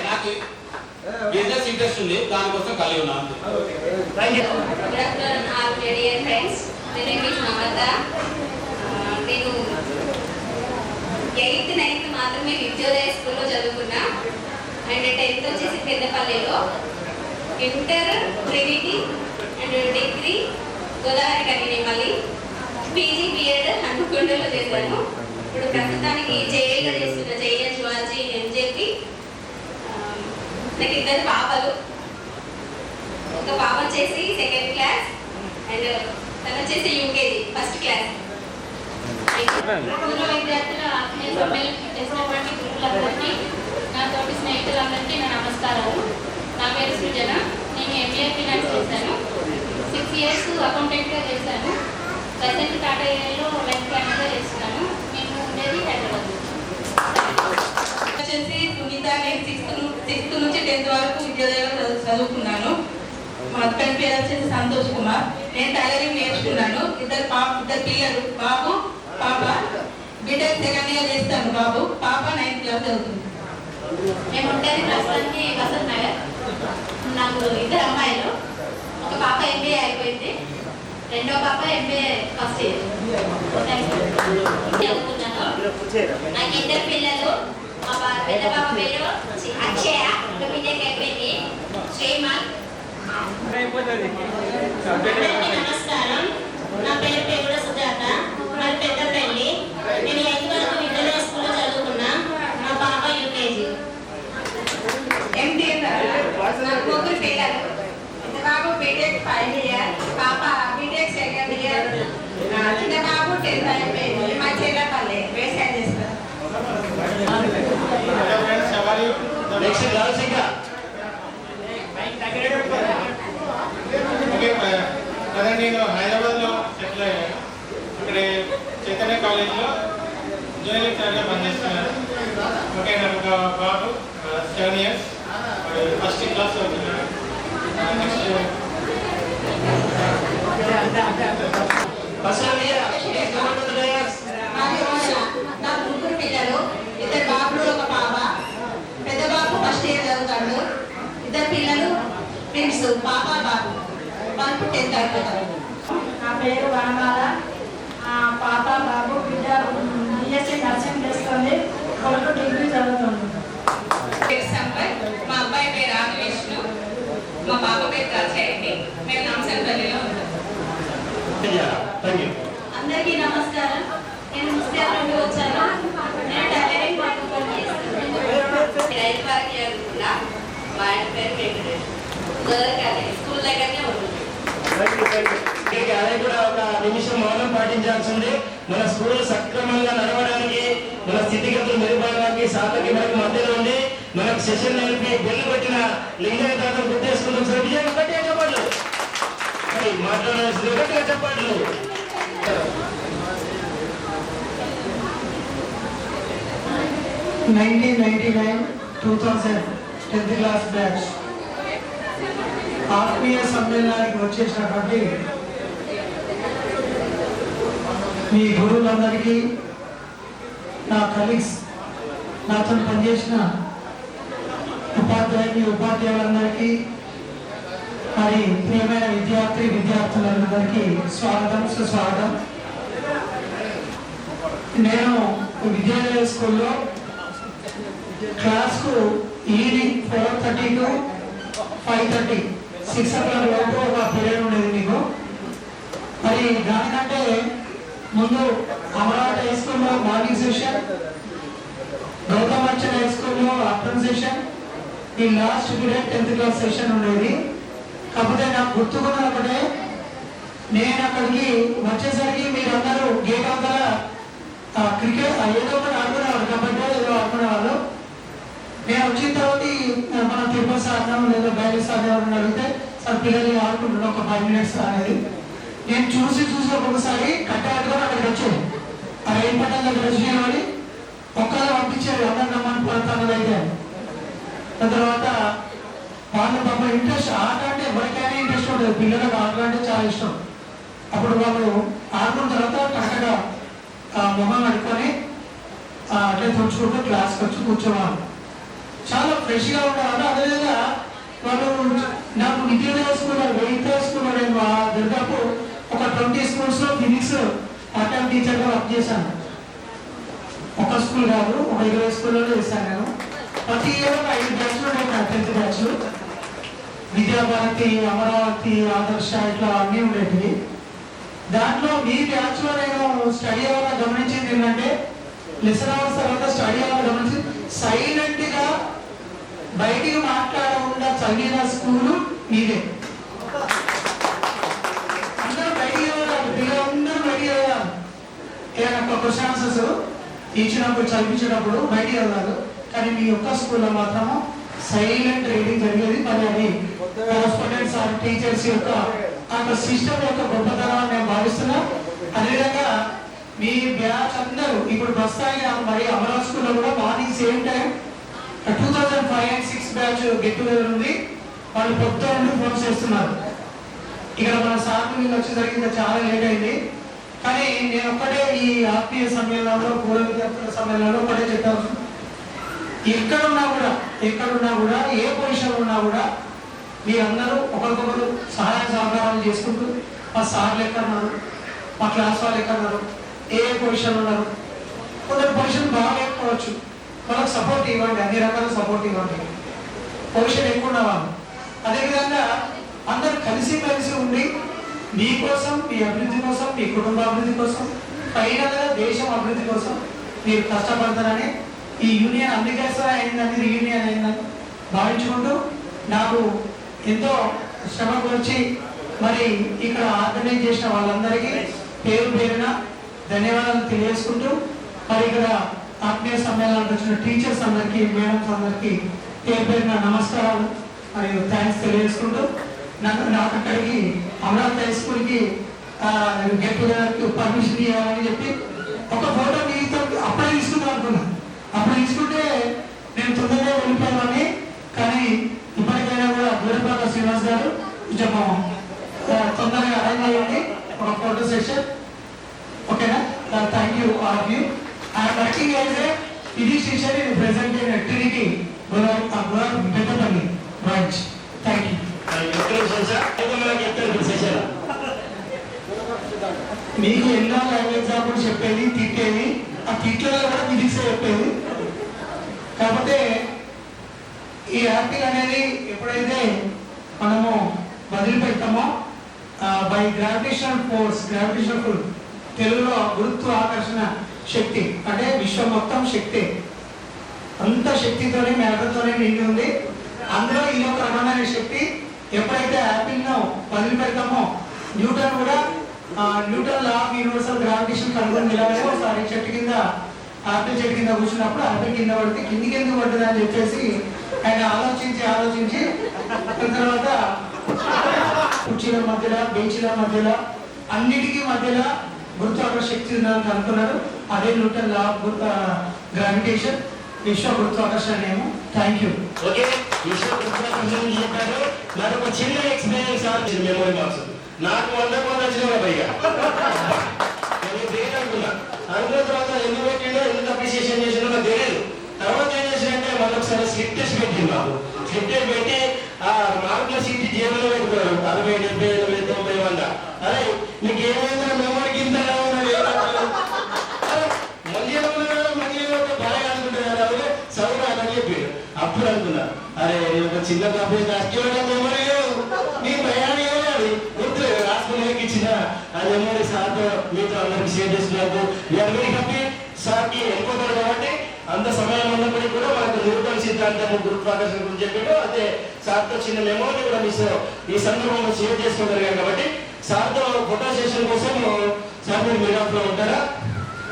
నాకు బిజినెస్ ఇంట్రెస్ట్ ఉంది, దానికోసం ఖాళీ ఉన్నాను. నేను 8th 9th మాత్రమే విద్యోదయ స్కూల్లో చదువుకున్నా. అండ్ 10th వచ్చేసి పెద్దపల్లిలో, inter Trinity and degree Godavari కని, మళ్ళీ పీజీ బిఎడ్ హన్మకొండలో చేశాను. ఇప్పుడు ప్రస్తుతానికి జేఏగా చేస్తున్నా, జేఏ జువాలజీ ఎంజేపీ. నాకు 2 పాపలు. ఒక పాప వచ్చేసి 2nd క్లాస్ అండ్ తను వచ్చేసి యూకేజీ 1st క్లాస్. పూర్వ విద్యార్థుల ఆత్మీయ సమ్మేళనం చేసినటువంటి గురువులందరికీ, నా తోటి స్నేహితులందరికీ నా నమస్కారాలు. నా పేరు సృజన. నేను ఎంబీఏ ఫినాన్స్ చేశాను. 6 years అకౌంటెంట్గా చేశాను. ప్రజెంట్ టాటా ఏఐలో లైఫ్ ప్లానర్గా చేస్తున్నాను. మేము ఉండేది హైదరాబాద్. వచ్చేసి సునీత. నేను 6th నుంచి 10th వరకు విద్యోదయలో చదువుకున్నాను. మా హస్బెండ్ పేరు వచ్చేసి సంతోష్ కుమార్. నేను టైలరింగ్ నేర్చుకున్నాను. ఇద్దరు పిల్లలు, బాబు పాప. బీటెక్ 2nd year చేస్తాను. బాబు పాప 9th క్లాస్ చదువుతుంది. మేము ఉండేది ప్రస్తుతానికి వసంత్ నగర్. నాకు 2 అమ్మాయిలు. ఒక పాప ఎంబీఏ అయిపోయింది, రెండో పాప ఎంబీఏ ఫస్ట్ ఇయర్ చదువుకున్నాను. నాకు 2 పిల్లలు. మా పెద్ద పాప పేరు అక్షయ, బీటెక్ అయిపోయింది. శ్రీమాన్. నమస్కారం, నా పేరు పేగుడ సుజాత. మరి పెద్దపల్లి. నేను 8th వరకు విద్యాలయ స్కూల్లో చదువుకున్నా. మా పాప యూకేజీ. నాకు 3 పిల్లలు. బాబు బీటెక్ 5th year, పాప బీటెక్ 2nd year. చిన్న బాబు 10th అయిపోయింది. మా చెల్లపల్లి వ్యవసాయం చేస్తారు. అదే నేను హైదరాబాద్లో సెటిల్ అయ్యాను. ఇక్కడ చైతన్య కాలేజ్లో జూనియర్ లెక్చరర్గా పనిచేస్తున్నాను. ఓకే, నాకు ఒక బాబు 7 years, 1st class చదువుతున్నాడు. నెక్స్ట్ నాకు 3 పిల్లలు, 2 బాబులు, ఒక పాప. పెద్ద బాబు 1st year చదువుతాడు. 2 పిల్లలు ట్విన్స్, పాప బాబు. వాళ్ళు 10th అయిపోతారు. నా పేరు వనమాల. పాప బాబు. బిడ్డ బిఎస్సీ నర్సింగ్ చేస్తుంది. కొడుకు డిగ్రీ చదువుతుంది. మా అబ్బాయి పేరు రామకృష్ణ. మా పాప పేరు రాజశేఖరి. మేము నామసంపల్లిలో ఉంటాం. అందరికీ నమస్కారం. నేను ముస్లిం నుండి వచ్చాను. నేను టైలరింగ్ పట్టుకొని చేస్తాను. 5 వరకు చదువుకున్నా. మా ఆయన పేరు వెంకటేష్. గోదావరి స్కూల్ దగ్గరనే ఉంటుంది. అదే కూడా ఒక నిమిషం మౌనం పాటించాల్సింది. మన స్కూల్ సక్రమంగా నడవడానికి, మన స్థితిగతులు మెరుగుపడడానికి సాధకి మనకు మధ్యలో ఉండి మనకు సెషన్ నిలిపి బెల్లు పెట్టిన లింగయ్య తాతను గుర్తేసుకుందాం. సార్ విజయం గట్టిగా చెప్పట్లు, మాట్లాడాల్సింది గట్టిగా చెప్పట్లు. 1999-2000 10th class బ్యాచ్ ఆత్మీయ సమ్మేళనానికి వచ్చేసినటువంటి మీ గురువులందరికీ, నా కలీగ్స్, నాతో పనిచేసిన ఉపాధ్యాయులందరికీ, మరి ప్రియమైన విద్యార్థులందరికీ స్వాగతం, సుస్వాగతం. నేను విద్యాలయ స్కూల్లో క్లాస్కు ఈవినింగ్ 4:30 to 5:30, 6 o'clock లోపు ఒక పీరియడ్ ఉండేది మీకు. మరి దానికంటే ముందు అమరావతి హై స్కూల్లో మార్నింగ్ సెషన్, గౌతమాచల్ హై స్కూల్లో ఆఫ్టర్నూన్ సెషన్, ఈ last period 10th class session ఉండేది. కాకపోతే నాకు గుర్తుకున్నది ఒకటే, నేను అక్కడికి వచ్చేసరికి మీరందరూ గేట్ అవతల క్రికెట్ ఏదో ఒకటి ఆడుకునేవాళ్ళు, కబడ్డీ ఏదో ఆడుకునేవాళ్ళు. నేను వచ్చిన తర్వాత మన తిరుపతి ఆడినాం లేదా బ్యాలెన్స్ ఆడేవాళ్ళని అడిగితే సార్ పిల్లలు ఆడుకుంటున్నాం ఒక 5 minutes అనేది. నేను చూసి ఒక్కొక్కసారి కట్టేట్టుకొని అక్కడికి వచ్చాను. ఆ రైలు పట్టాల దగ్గర వచ్చినవాడి ఒక్కళ్ళు పంపించారు అందరు నమ్మని పడతాను అయితే. దాని తర్వాత వాళ్ళు పాప ఇంట్రెస్ట్ ఆట అంటే ఎవరికైనా ఇంట్రెస్ట్ ఉంటుంది, పిల్లలకు ఆటలు అంటే చాలా ఇష్టం. అప్పుడు వాళ్ళు ఆడుకున్న తర్వాత కరెక్ట్గా మొహం కడుక్కొని అట్లే తుడుచుకుంటూ క్లాస్కి వచ్చి కూర్చోవాలి. చాలా ఫ్రెష్గా ఉండేవాళ్ళు. అదేవిధంగా వాళ్ళు నాకు విద్యోదయ స్కూల్ 8th స్కూల్ నేను దాదాపు ఒక 20 schools ఫిజిక్స్ పార్ట్ టైం టీచర్గా వర్క్ చేశాను. ఒక స్కూల్ కాదు, ఒక 20 schooల్లో చేశాను నేను. ప్రతి ఇయర్ 5 బ్యాచ్లు ఉన్నాయి, 10th బ్యాచ్లు. విద్యాభారతి, అమరావతి, ఆదర్శ ఇట్లా అన్నీ ఉండేవి. దాంట్లో మీ బ్యాచ్లో నేను స్టడీ అవ్వాలని గమనించింది ఏంటంటే, లెసన్ అవర్స్ తర్వాత స్టడీ అవ్వాలని గమనించి సైలెంట్గా బయటికి మాట్లాడకుండా చదివిన స్కూలు మీదే. అందరూ బయటికి వెళ్ళాలి, పిల్లలందరూ బయటికి వెళ్ళాలి. ఏదైనా క్వశ్చన్ ఆన్సర్స్ ఇచ్చినప్పుడు చదివించినప్పుడు బయటికి వెళ్ళాలి. కానీ మీ యొక్క స్కూల్లో మాత్రము సైలెంట్ రీడింగ్ జరిగేది. మరి అది కరెస్పాండెంట్స్ ఆర్ టీచర్స్ యొక్క సిస్టమ్ యొక్క గొప్పతనం నేను భావిస్తున్నా. అదేవిధంగా మీ బ్యాచ్ అందరూ ఇప్పుడు ప్రస్తుతానికి మరి అమరావతి స్కూల్లో కూడా morning same time 2005 and 6 batch get together ఉంది. వాళ్ళు కొత్త నుండి ఫోన్ చేస్తున్నారు. ఇక్కడ మన సార్లు వీళ్ళు వచ్చేసరికి చాలా లేట్ అయింది. కానీ నేను ఒక్కటే ఈ ఆత్మీయ సమ్మేళనంలో, పూర్వ విద్యార్థుల సమ్మేళనంలో ఒకటే చెప్పాను, ఎక్కడున్నా కూడా ఏ పొజిషన్ ఉన్నా కూడా మీరందరూ ఒకరికొకరు సహాయ సహకారాలు చేసుకుంటూ మా సార్లు ఎక్కడున్నారు, మా క్లాస్ వాళ్ళు ఎక్కడున్నారు, ఏ పొజిషన్ ఉన్నారు. కొందరు పొజిషన్ బాగా ఎక్కువచ్చు, వాళ్ళకి సపోర్ట్ ఇవ్వండి, అన్ని రకాల సపోర్ట్ ఇవ్వండి. పొజిషన్ ఎక్కువ ఉన్నవాళ్ళు అదేవిధంగా అందరూ కలిసి ఉండి మీకోసం, మీ అభివృద్ధి కోసం, మీ కుటుంబ అభివృద్ధి కోసం, ఫైనల్గా దేశం అభివృద్ధి కోసం మీరు కష్టపడతారని ఈ యూనియన్ అందుకేసా అయిందని, రీయూనియన్ అయిందని భావించుకుంటూ నాకు ఎంతో శ్రమకు వచ్చి మరి ఇక్కడ ఆర్గనైజ్ చేసిన వాళ్ళందరికీ పేరు పేరున ధన్యవాదాలు తెలియజేసుకుంటూ, మరి ఇక్కడ ఆత్మీయ సమ్మేళనానికి వచ్చిన టీచర్స్ అందరికీ, మేడమ్స్ అందరికీ పేరు పేరున నమస్కారాలు మరియు థ్యాంక్స్ తెలియజేసుకుంటూ, నాకు అక్కడికి అమరావతి హై స్కూల్కి గెట్ టుగెదర్కి పర్మిషన్ ఇవ్వాలని చెప్పి ఒక ఫోటో మీతో అప్పుడే తీసుకుందాం అనుకున్నాను. అప్పుడు తీసుకుంటే నేను తొందరగా వెళ్ళిపోయామని. కానీ ఇప్పటికైనా కూడా దూరపాక శ్రీనివాస్ గారు కొంచెం తొందరగా అరేంజ్ అయ్యండి ఒక ఫోటో సెషన్, ఓకేనా? Thank you all of you. I'm working as a physics teacher in present in Trinity Peddapalli branch. Thank you. మీకు ఎన్నో ఎగ్జాంపుల్ చెప్పేది, తిట్టేది, ఆ తిట్లలో కూడా ఫిజిక్స్ చెప్పేది. కాకపోతే ఈ యాపిల్ అనేది ఎప్పుడైతే మనము వదిలిపెడతామో బై గ్రావిటేషనల్ ఫోర్స్, తెలుగులో గురుత్వ ఆకర్షణ శక్తి, అంటే విశ్వం మొత్తం శక్తి, అంత శక్తితోనే మ్యాటర్తోనే నిండి ఉంది. అందులో ఇది ఒక రకమైన శక్తి. ఎప్పుడైతే యాపిల్ను వదిలిపెడతామో న్యూటన్ కూడా Newton law of universal gravitation కనుగొని నిలబడే ఒకసారి చెట్టు కింద, ఆపిల్ చెట్టు కింద కూర్చున్నప్పుడు ఆపిల్ కింద పడితే కిందికి ఎందుకు పడ్డది అని చెప్పేసి ఆయన ఆలోచించి తర్వాత కుర్చీల మధ్యలో, బెంచీల మధ్యలో, అన్నిటికీ మధ్యలో గురుత్వాకర్షణ శక్తి ఉందని అనుకున్నారు. అదే న్యూటన్ లా ఆఫ్ గ్రావిటేషన్, విశ్వ గురుత్వాకర్షణ నియమం. Thank you. ఓకే, విశ్వ గురుత్వాకర్షణ చెప్పారు. నాకు ఒక చిన్న ఎక్స్పీరియన్స్ మెమోరీ బాక్స్ నాకు 100 వచ్చిన పైగా అనుకున్నా. అనుకున్న తర్వాత ఎందుకు పెట్టిండో, ఎందుకు అప్రిసియేషన్ చేసిండో నాకు తెలియదు. తర్వాత ఏం చేసినంటే వాళ్ళు ఒకసారి స్లిప్ టెస్ట్ పెట్టింది. మాకు స్లిప్ టెస్ట్ పెట్టి ఆ మార్కుల సీట్ జేబులో పెట్టుకున్నాడు. 60, 70, 80, 90, 100. అరే నీకు ఏమైందా మెమోరీ కింద మళ్ళీ బాగా అనుకుంటుంది కదా, అదే చదువు అని చెప్పి అప్పుడు అనుకున్నా, అరే ఒక చిన్న మెమోరీ నీ ప్రయాణం గుర్తులేదు రాసుకునే ఇచ్చిన మెమరీ సార్తో మీతో అందరికి షేర్ చేస్తున్నారు. We are very happy. సార్కి వెళ్ళిపోతాడు కాబట్టి అంత సమయం ఉన్నప్పటికీ కూడా మనకు న్యూటన్ సిద్ధాంతం గురుత్వాకర్షణ గురించి చెప్పాడు. అదే సార్తో చిన్న మెమోరీ కూడా ఈ సందర్భంలో షేర్ చేసుకోగలిగాం కాబట్టి సార్తో ఫోటో సెషన్ కోసం సార్ మీరు మీరాఫ్లో ఉంటారా?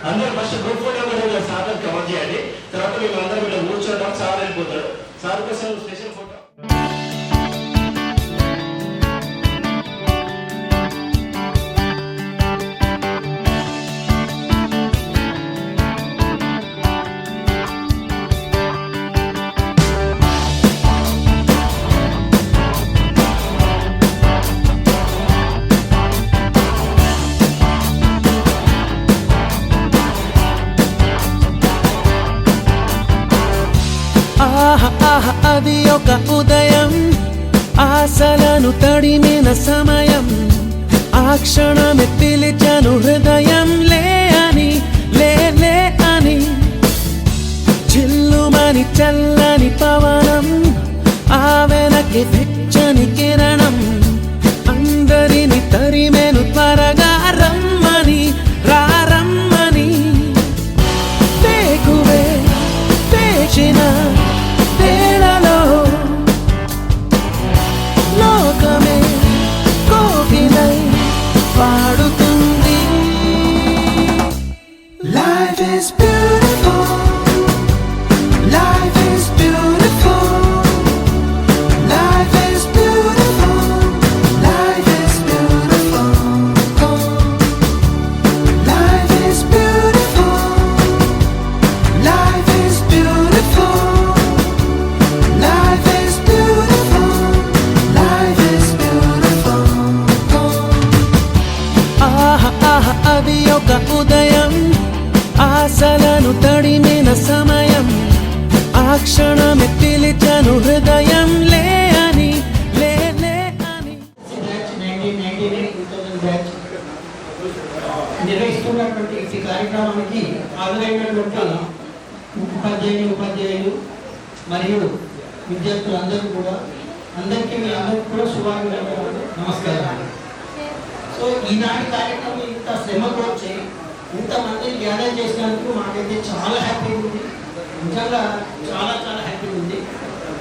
అందరూ ఫస్ట్ గ్రూప్ ఫోటో కూడా సార్తో కవర్ చేయాలి. తర్వాత మేము అందరం ఇక్కడ కూర్చోవడం సార్ వెళ్ళిపోతాడు. సార్ కోసం స్పెషల్ ఫోటో. అది ఒక ఉదయం, ఆశలను తడిమిన సమయం, ఆ క్షణమే పిలిచాను హృదయం లే అని, లే లే అని. చిల్లుమని చల్లని పవనం, ఆ వెనక్కి వెచ్చని కిరణం, అందరిని తరిమేను త్వరగా రమ్మని, రారమ్మని. వేకువే వేచిన వేళలో లోకమే కోకిలై పాడుతుంది. Life is beautiful, life is beautiful, life is beautiful, life is beautiful, life is beautiful, life is beautiful. Life is beautiful, life is beautiful. అది ఒక ఉదయం, ఆశలను తడిమిన సమయం, ఆ క్షణమే పిలిచాను హృదయం లే అని, లే లే అని. 1999 బ్యాచ్ నిర్వహిస్తున్నటువంటి ఈ కార్యక్రమానికి హాజరైనటువంటి ఉపాధ్యాయులు మరియు విద్యార్థులందరూ కూడా అందరికీ మీ అందరికీ కూడా శుభాకాంక్షలు, నమస్కారం. సో ఈనాటి కార్యక్రమం ఇంత శ్రమ కోర్చి ఇంతమంది గ్యాదర్ చేసినందుకు మాకైతే చాలా హ్యాపీగా ఉంది. నిజంగా చాలా చాలా హ్యాపీగా ఉంది.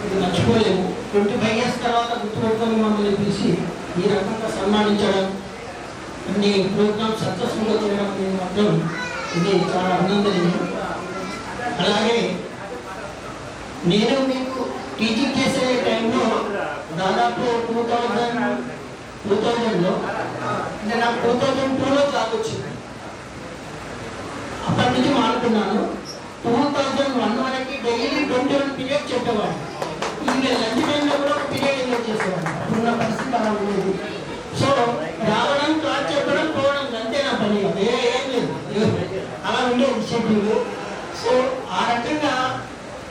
ఇది మర్చిపోలేము. 25 years తర్వాత గుర్తుపెట్టుకొని మమ్మల్ని పిలిచి ఈ రకంగా సన్మానించడం, అన్ని ప్రోగ్రామ్స్ సక్సెస్ఫుల్గా చేయడం అనేది మాత్రం ఇది చాలా అభినందనీయం. అలాగే నేను మీకు టీచింగ్ చేసే టైంలో దాదాపు 2000లో అంటే నాకు 2002లో జాబ్ వచ్చింది. అప్పటి నుంచి మానుకున్నాను. 2001 వరకు డైలీ 21 పీరియడ్ చెప్పేవాడు. ఇంకా లంచ్ టైంలో కూడా ఒక పీరియడ్ ఎంజాయ్ చేసేవాడు. అప్పుడున్న పరిస్థితి అలా ఉండేది. సో రావడం, క్లాస్ చెప్పడం, పోవడం అంతే నా పని, ఏం లేదు. అలా ఉండేది షెడ్యూల్. సో ఆ రకంగా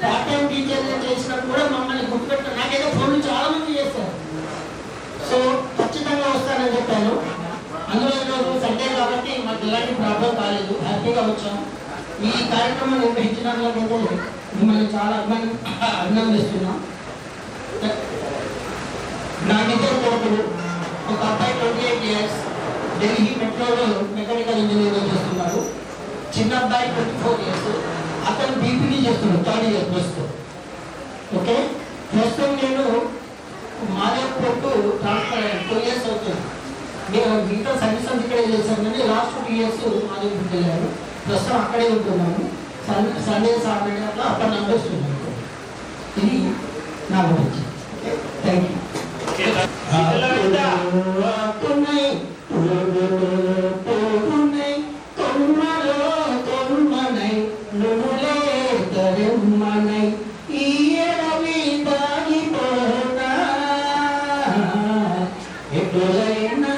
పార్ట్ టైం టీచర్లు చేసినప్పుడు కూడా మమ్మల్ని గుర్తుపెట్టారు. నాకైతే ఫోన్లు చాలా మంది చేస్తారు. సో ఖచ్చితంగా వస్తానని చెప్పాను. అందులో ఈరోజు సండే కాబట్టి మాకు ఎలాంటి ప్రాబ్లం కాలేదు, హ్యాపీగా వచ్చాము. ఈ కార్యక్రమం నిర్వహించినందుకైతే మిమ్మల్ని చాలా అభినందిస్తున్నాం. నా ఇద్దరు కొడుకులు, ఒక అబ్బాయి 28 years ఢిల్లీ మెట్రోలో మెకానికల్ ఇంజనీరింగ్ చేస్తున్నారు. చిన్న అబ్బాయి 24 years, అతను బీపీడీ చేస్తున్నాడు 3rd year ప్రస్తుతం. ఓకే, ప్రస్తుతం నేను మాదేపూర్కు ట్రాన్స్ఫర్ అయ్యాను. 2 years అవుతుంది. నేను మిగతా సర్వీస్ అంతా ఇక్కడే చేశాను, కానీ లాస్ట్ 2 years మాదేపూర్కి వెళ్ళాను. ప్రస్తుతం అక్కడే ఉంటున్నాను. సండే సాటర్డే అట్లా అక్కడ నడుస్తున్నాను. ఇది నా గురించి. Okay, thank you. ఎటులైనా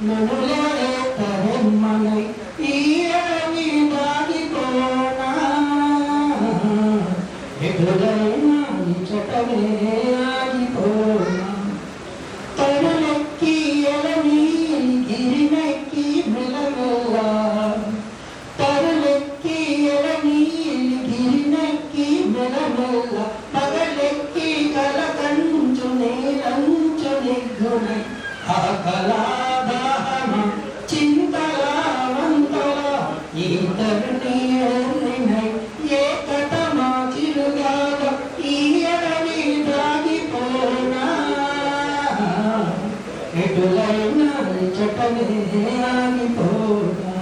నడులే తరమ్మనై ఈయని దాగిపోనా ఎదురైనా చటమే ఆగిపోనా తరులెక్కి ఎలనీ గిరినెక్కి మెలమెల్ల తరులెక్కి ఎలనీ గిరినెక్కి మెలమెల్ల పగలెక్కి కలకంచునే లంచు నెగ్గునే ఆకలాదాహమ చింతలావంతల ఈ తరుణి ఓర్నినై ఏకటమా చిరుగాక ఈయని దాగిపోనా ఎటులైనా చటమే ఆగిపోనా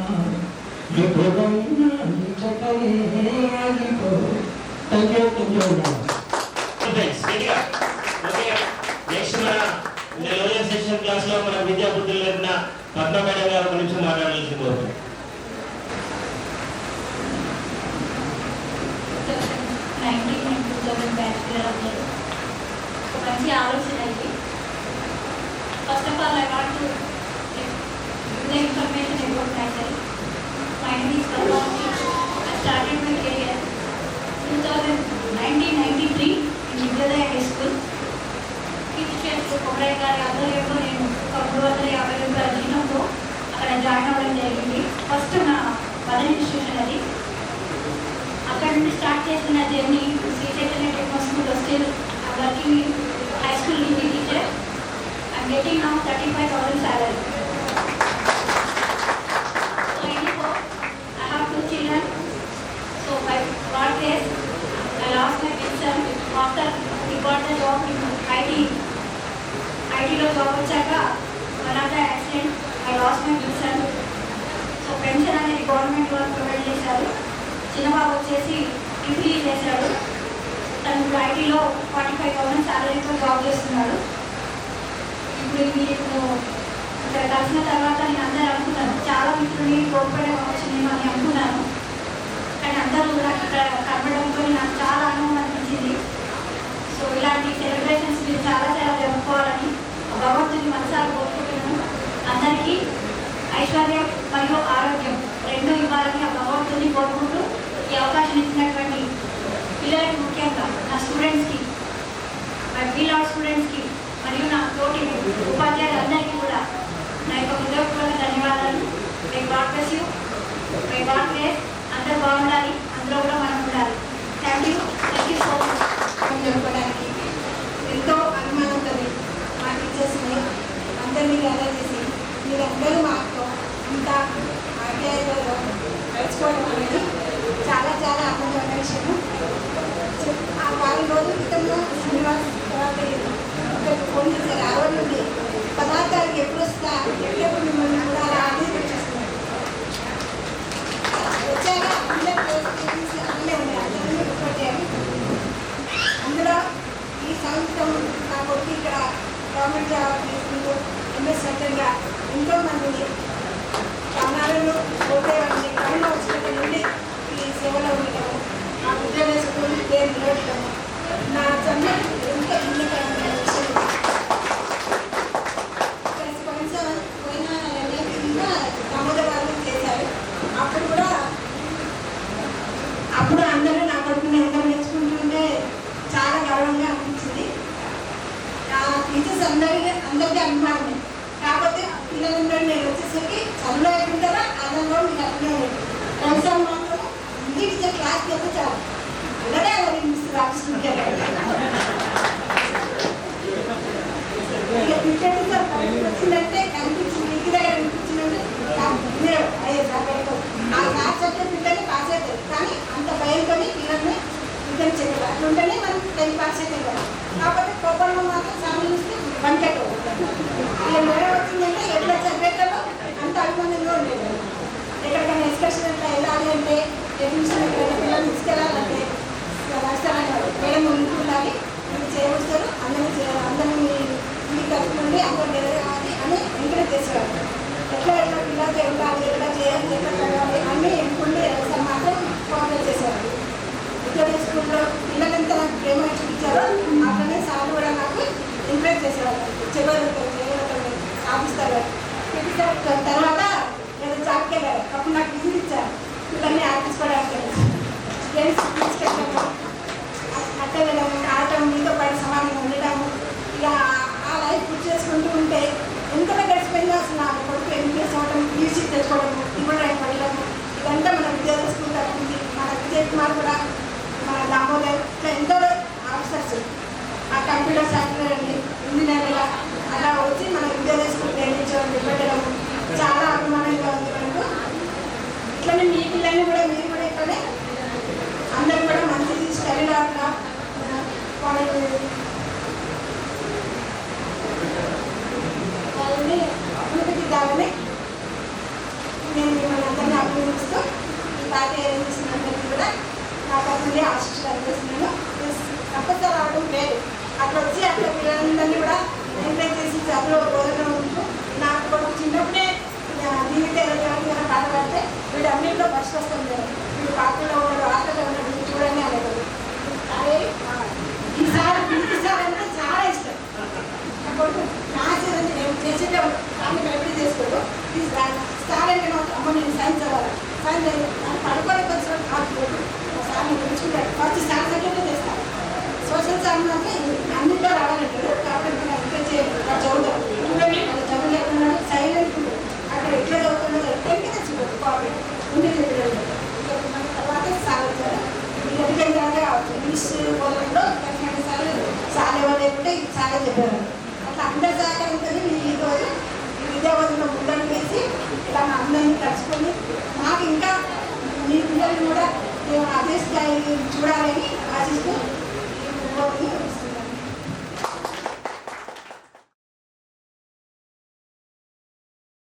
ఎటులైనా చటమే ఆగిపో. Thank you. నెక్స్ట్ మన లోయర్ సెక్షన్ క్లాస్ లో మన విద్యాబుద్ధులు నేర్పిన పద్మ మేడం గారు ఒక నిమిషం మాట్లాడాల్సి కోరుతున్నాను. 2000 బ్యాచ్ పిల్లలందరూ ఒక మంచి ఆలోచన ఇది. First of all I want to give information about myself. My name is Padma. I started my career 1993 in Vidyodaya high school. Teachers Komaraiah గారి ఆధ్వర్యంలో నేను 350 రూపాయల జీతంతో అక్కడ జాయిన్ అవ్వడం జరిగింది. ఫస్ట్ నా మదర్ ఇన్స్టిట్యూషన్ అది. అక్కడ నుండి స్టార్ట్ చేసిన జర్నీ శ్రీ చైతన్య టెక్నో స్కూల్లో still working high school Hindi teacher. I'm getting now 35,000 salary. So anyhow, I have 2 children. So by God grace, I lost my big son after he got the job in IT. ITలో జాబ్ వచ్చాక one of the accident I lost my big son. So pension అనేది గవర్నమెంట్ వాళ్ళు ప్రొవైడ్ చేశారు. చిన్నబాబు వచ్చేసి ఇంక్రీజ్ చేశాడు. తను ఇప్పుడు ఐటీలో 45,000 శాలరీతో జాబ్ చేస్తున్నాడు. ఇప్పుడు మీరు ఇక్కడ కలిసిన తర్వాత నేను అందరూ అనుకున్నాను, చాలా మిత్రుని కోల్పోయడం వచ్చిందేమో అని అనుకున్నాను. కానీ అందరూ కూడా ఇక్కడ కనబడంతో నాకు చాలా ఆనందం అనిపించింది. సో ఇలాంటి సెలబ్రేషన్స్ మీరు చాలా చాలా జరుపుకోవాలని భగవంతుని మనసారా కోరుకుంటున్నాను. అందరికీ ఐశ్వర్యం మరియు ఆరోగ్యం రెండు ఇవ్వాలని ఆ భగవంతుని కోరుకుంటూ ఈ అవకాశం ఇచ్చినటువంటి పిల్లలకి, ముఖ్యంగా నా స్టూడెంట్స్కి, మై బిలాడ్ స్టూడెంట్స్కి మరియు నా తోటి ఉపాధ్యాయులందరికీ కూడా నా యొక్క హృదయపూర్వక ధన్యవాదాలు. May God bless you. May God bless. అందరూ బాగుండాలి, అందులో కూడా మనం ఉండాలి. Thank you so much. జరపడానికి ఎంతో అనుమానం ఉంటుంది. మా టీచర్స్ని అందరినీ గ్యాదర్ చేసి మీరందరూ మాతో ఇంత ఆప్యాయతలో నడుచుకోవడం అనేది చాలా చాలా ఆనందమైన విషయము. ఆ వారం రోజుల క్రితంలో శ్రీనివాస్ తర్వాత ఫోన్ చేశారు. ఆ రోజు నుండి పదార్థాలకు ఎప్పుడు వస్తా, ఎప్పుడు మిమ్మల్ని కూడా అలా వచ్చేస్తున్నారు. వచ్చాక అన్నీ ఉన్నాయి, అందరినీ గుర్తుపట్టారు. అందులో ఈ సంవత్సరం నా కొడుకు ఇక్కడ గవర్నమెంట్ జాబ్ తీసుకుంటూ ఎంఎస్ సెంటర్గా ఎంతో మందిని ప్రాణాలను పోతేవాడిని కరోనా వచ్చినప్పటి నుండి ఈ సేవలో ఉండటము, నా విద్యాలయ స్కూల్ పేరు నిలబెట్టడము నా జన్మ ఎంతో ఎన్నికైన విషయం. పోయిన నెల కింద దామోదరాలు చేశారు. అప్పుడు అందరూ నా కొడుకుని ఎంతో నేర్చుకుంటుంటే చాలా గౌరవంగా అనిపించింది. టీచర్స్ అందరికీ అనుభవాన్ని, కాకపోతే పిల్లలందరూ నేను వచ్చేసరికి చదువులో ఎట్లుంటారో అన్నంలో మీకు అట్లనే వ్యవసాయం మాత్రం హిందీ టీచర్ క్లాస్కి వెళ్తే చాలు అందరే అవరిస్తారు. ఇక క్రికెట్ వచ్చిందంటే కనిపించింది, ఇంటి దగ్గర కనిపించిందంటే ఆ క్లాస్ చదివే పిల్లల్ని పాస్ అవుతారు. కానీ అంత భయంతో పిల్లల్ని ఇద్దరు చెప్పారు. అట్లుంటేనే మనం 10 పాస్ అవుతాం కదా. కాకపోతే కోపంలో మాత్రం సమయం ఇస్తే వంటకు ఇలా మేడ వచ్చిందంటే ఎట్లా చదివేటలో అంత అభిమానంగా ఉండేది. ఎక్కడికైనా ఎక్స్కర్షన్ ఎట్లా వెళ్ళాలి అంటే ఎడ్మిషన్ ఎక్కడైనా పిల్లల్ని తీసుకెళ్ళాలంటే మేడం ఉండాలి, మీరు చేయవస్తారు, అందరినీ ఇంటికి కలుపుకోండి, అందరూ ఎదగాలి అని ఎంకరేజ్ చేసేవారు. ఎట్లా పిల్లలతో వెళ్ళాలి, ఎట్లా చేయాలి, ఎట్లా చదవాలి అన్నీ ఎన్నుకుంటే మాత్రం కోఆపరేట్ చేసేవారు. విద్యాలయ స్కూల్లో పిల్లలంతా నాకు ప్రేమ చూపించారో అట్లనే సార్ కూడా నాకు ఎంకరేజ్ చేసేవారు. చేయగలుగుతారు, ఆపిస్తారు. సార్ అంటే మాత్రం అమ్మ నేను సైన్స్ చదవాలి సైన్స్ పడుకోవడానికి వచ్చిన సార్ని పిలుచుకుంటాడు ఫస్ట్ సార్ సెకండ్ చేస్తాను సోషల్ సార్ అంటే అన్నింటిలో రావాలంటాడు కాబట్టి మనం ఇంకా చదువుతాం చదువు లేకుండా సైలెంట్ అక్కడ ఎట్లా చదువుతున్నదో ఎక్కడికి తెచ్చిపోతుంది కాపీ ఉండే తర్వాత సార్ వచ్చారు ఎందుకంటే ఇంగ్లీష్ పోలంలో సార్ ఎవరు లేకుంటే సారే చెప్పారు అట్లా అందరి సహకరించుకొని ఈరోజు విద్యావంతులు ముందరకు వేసి ఇలా అందరినీ కలుసుకొని మాకు ఇంకా మీ పిల్లలు కూడా అదే స్థాయి చూడాలని ఆశిస్తూ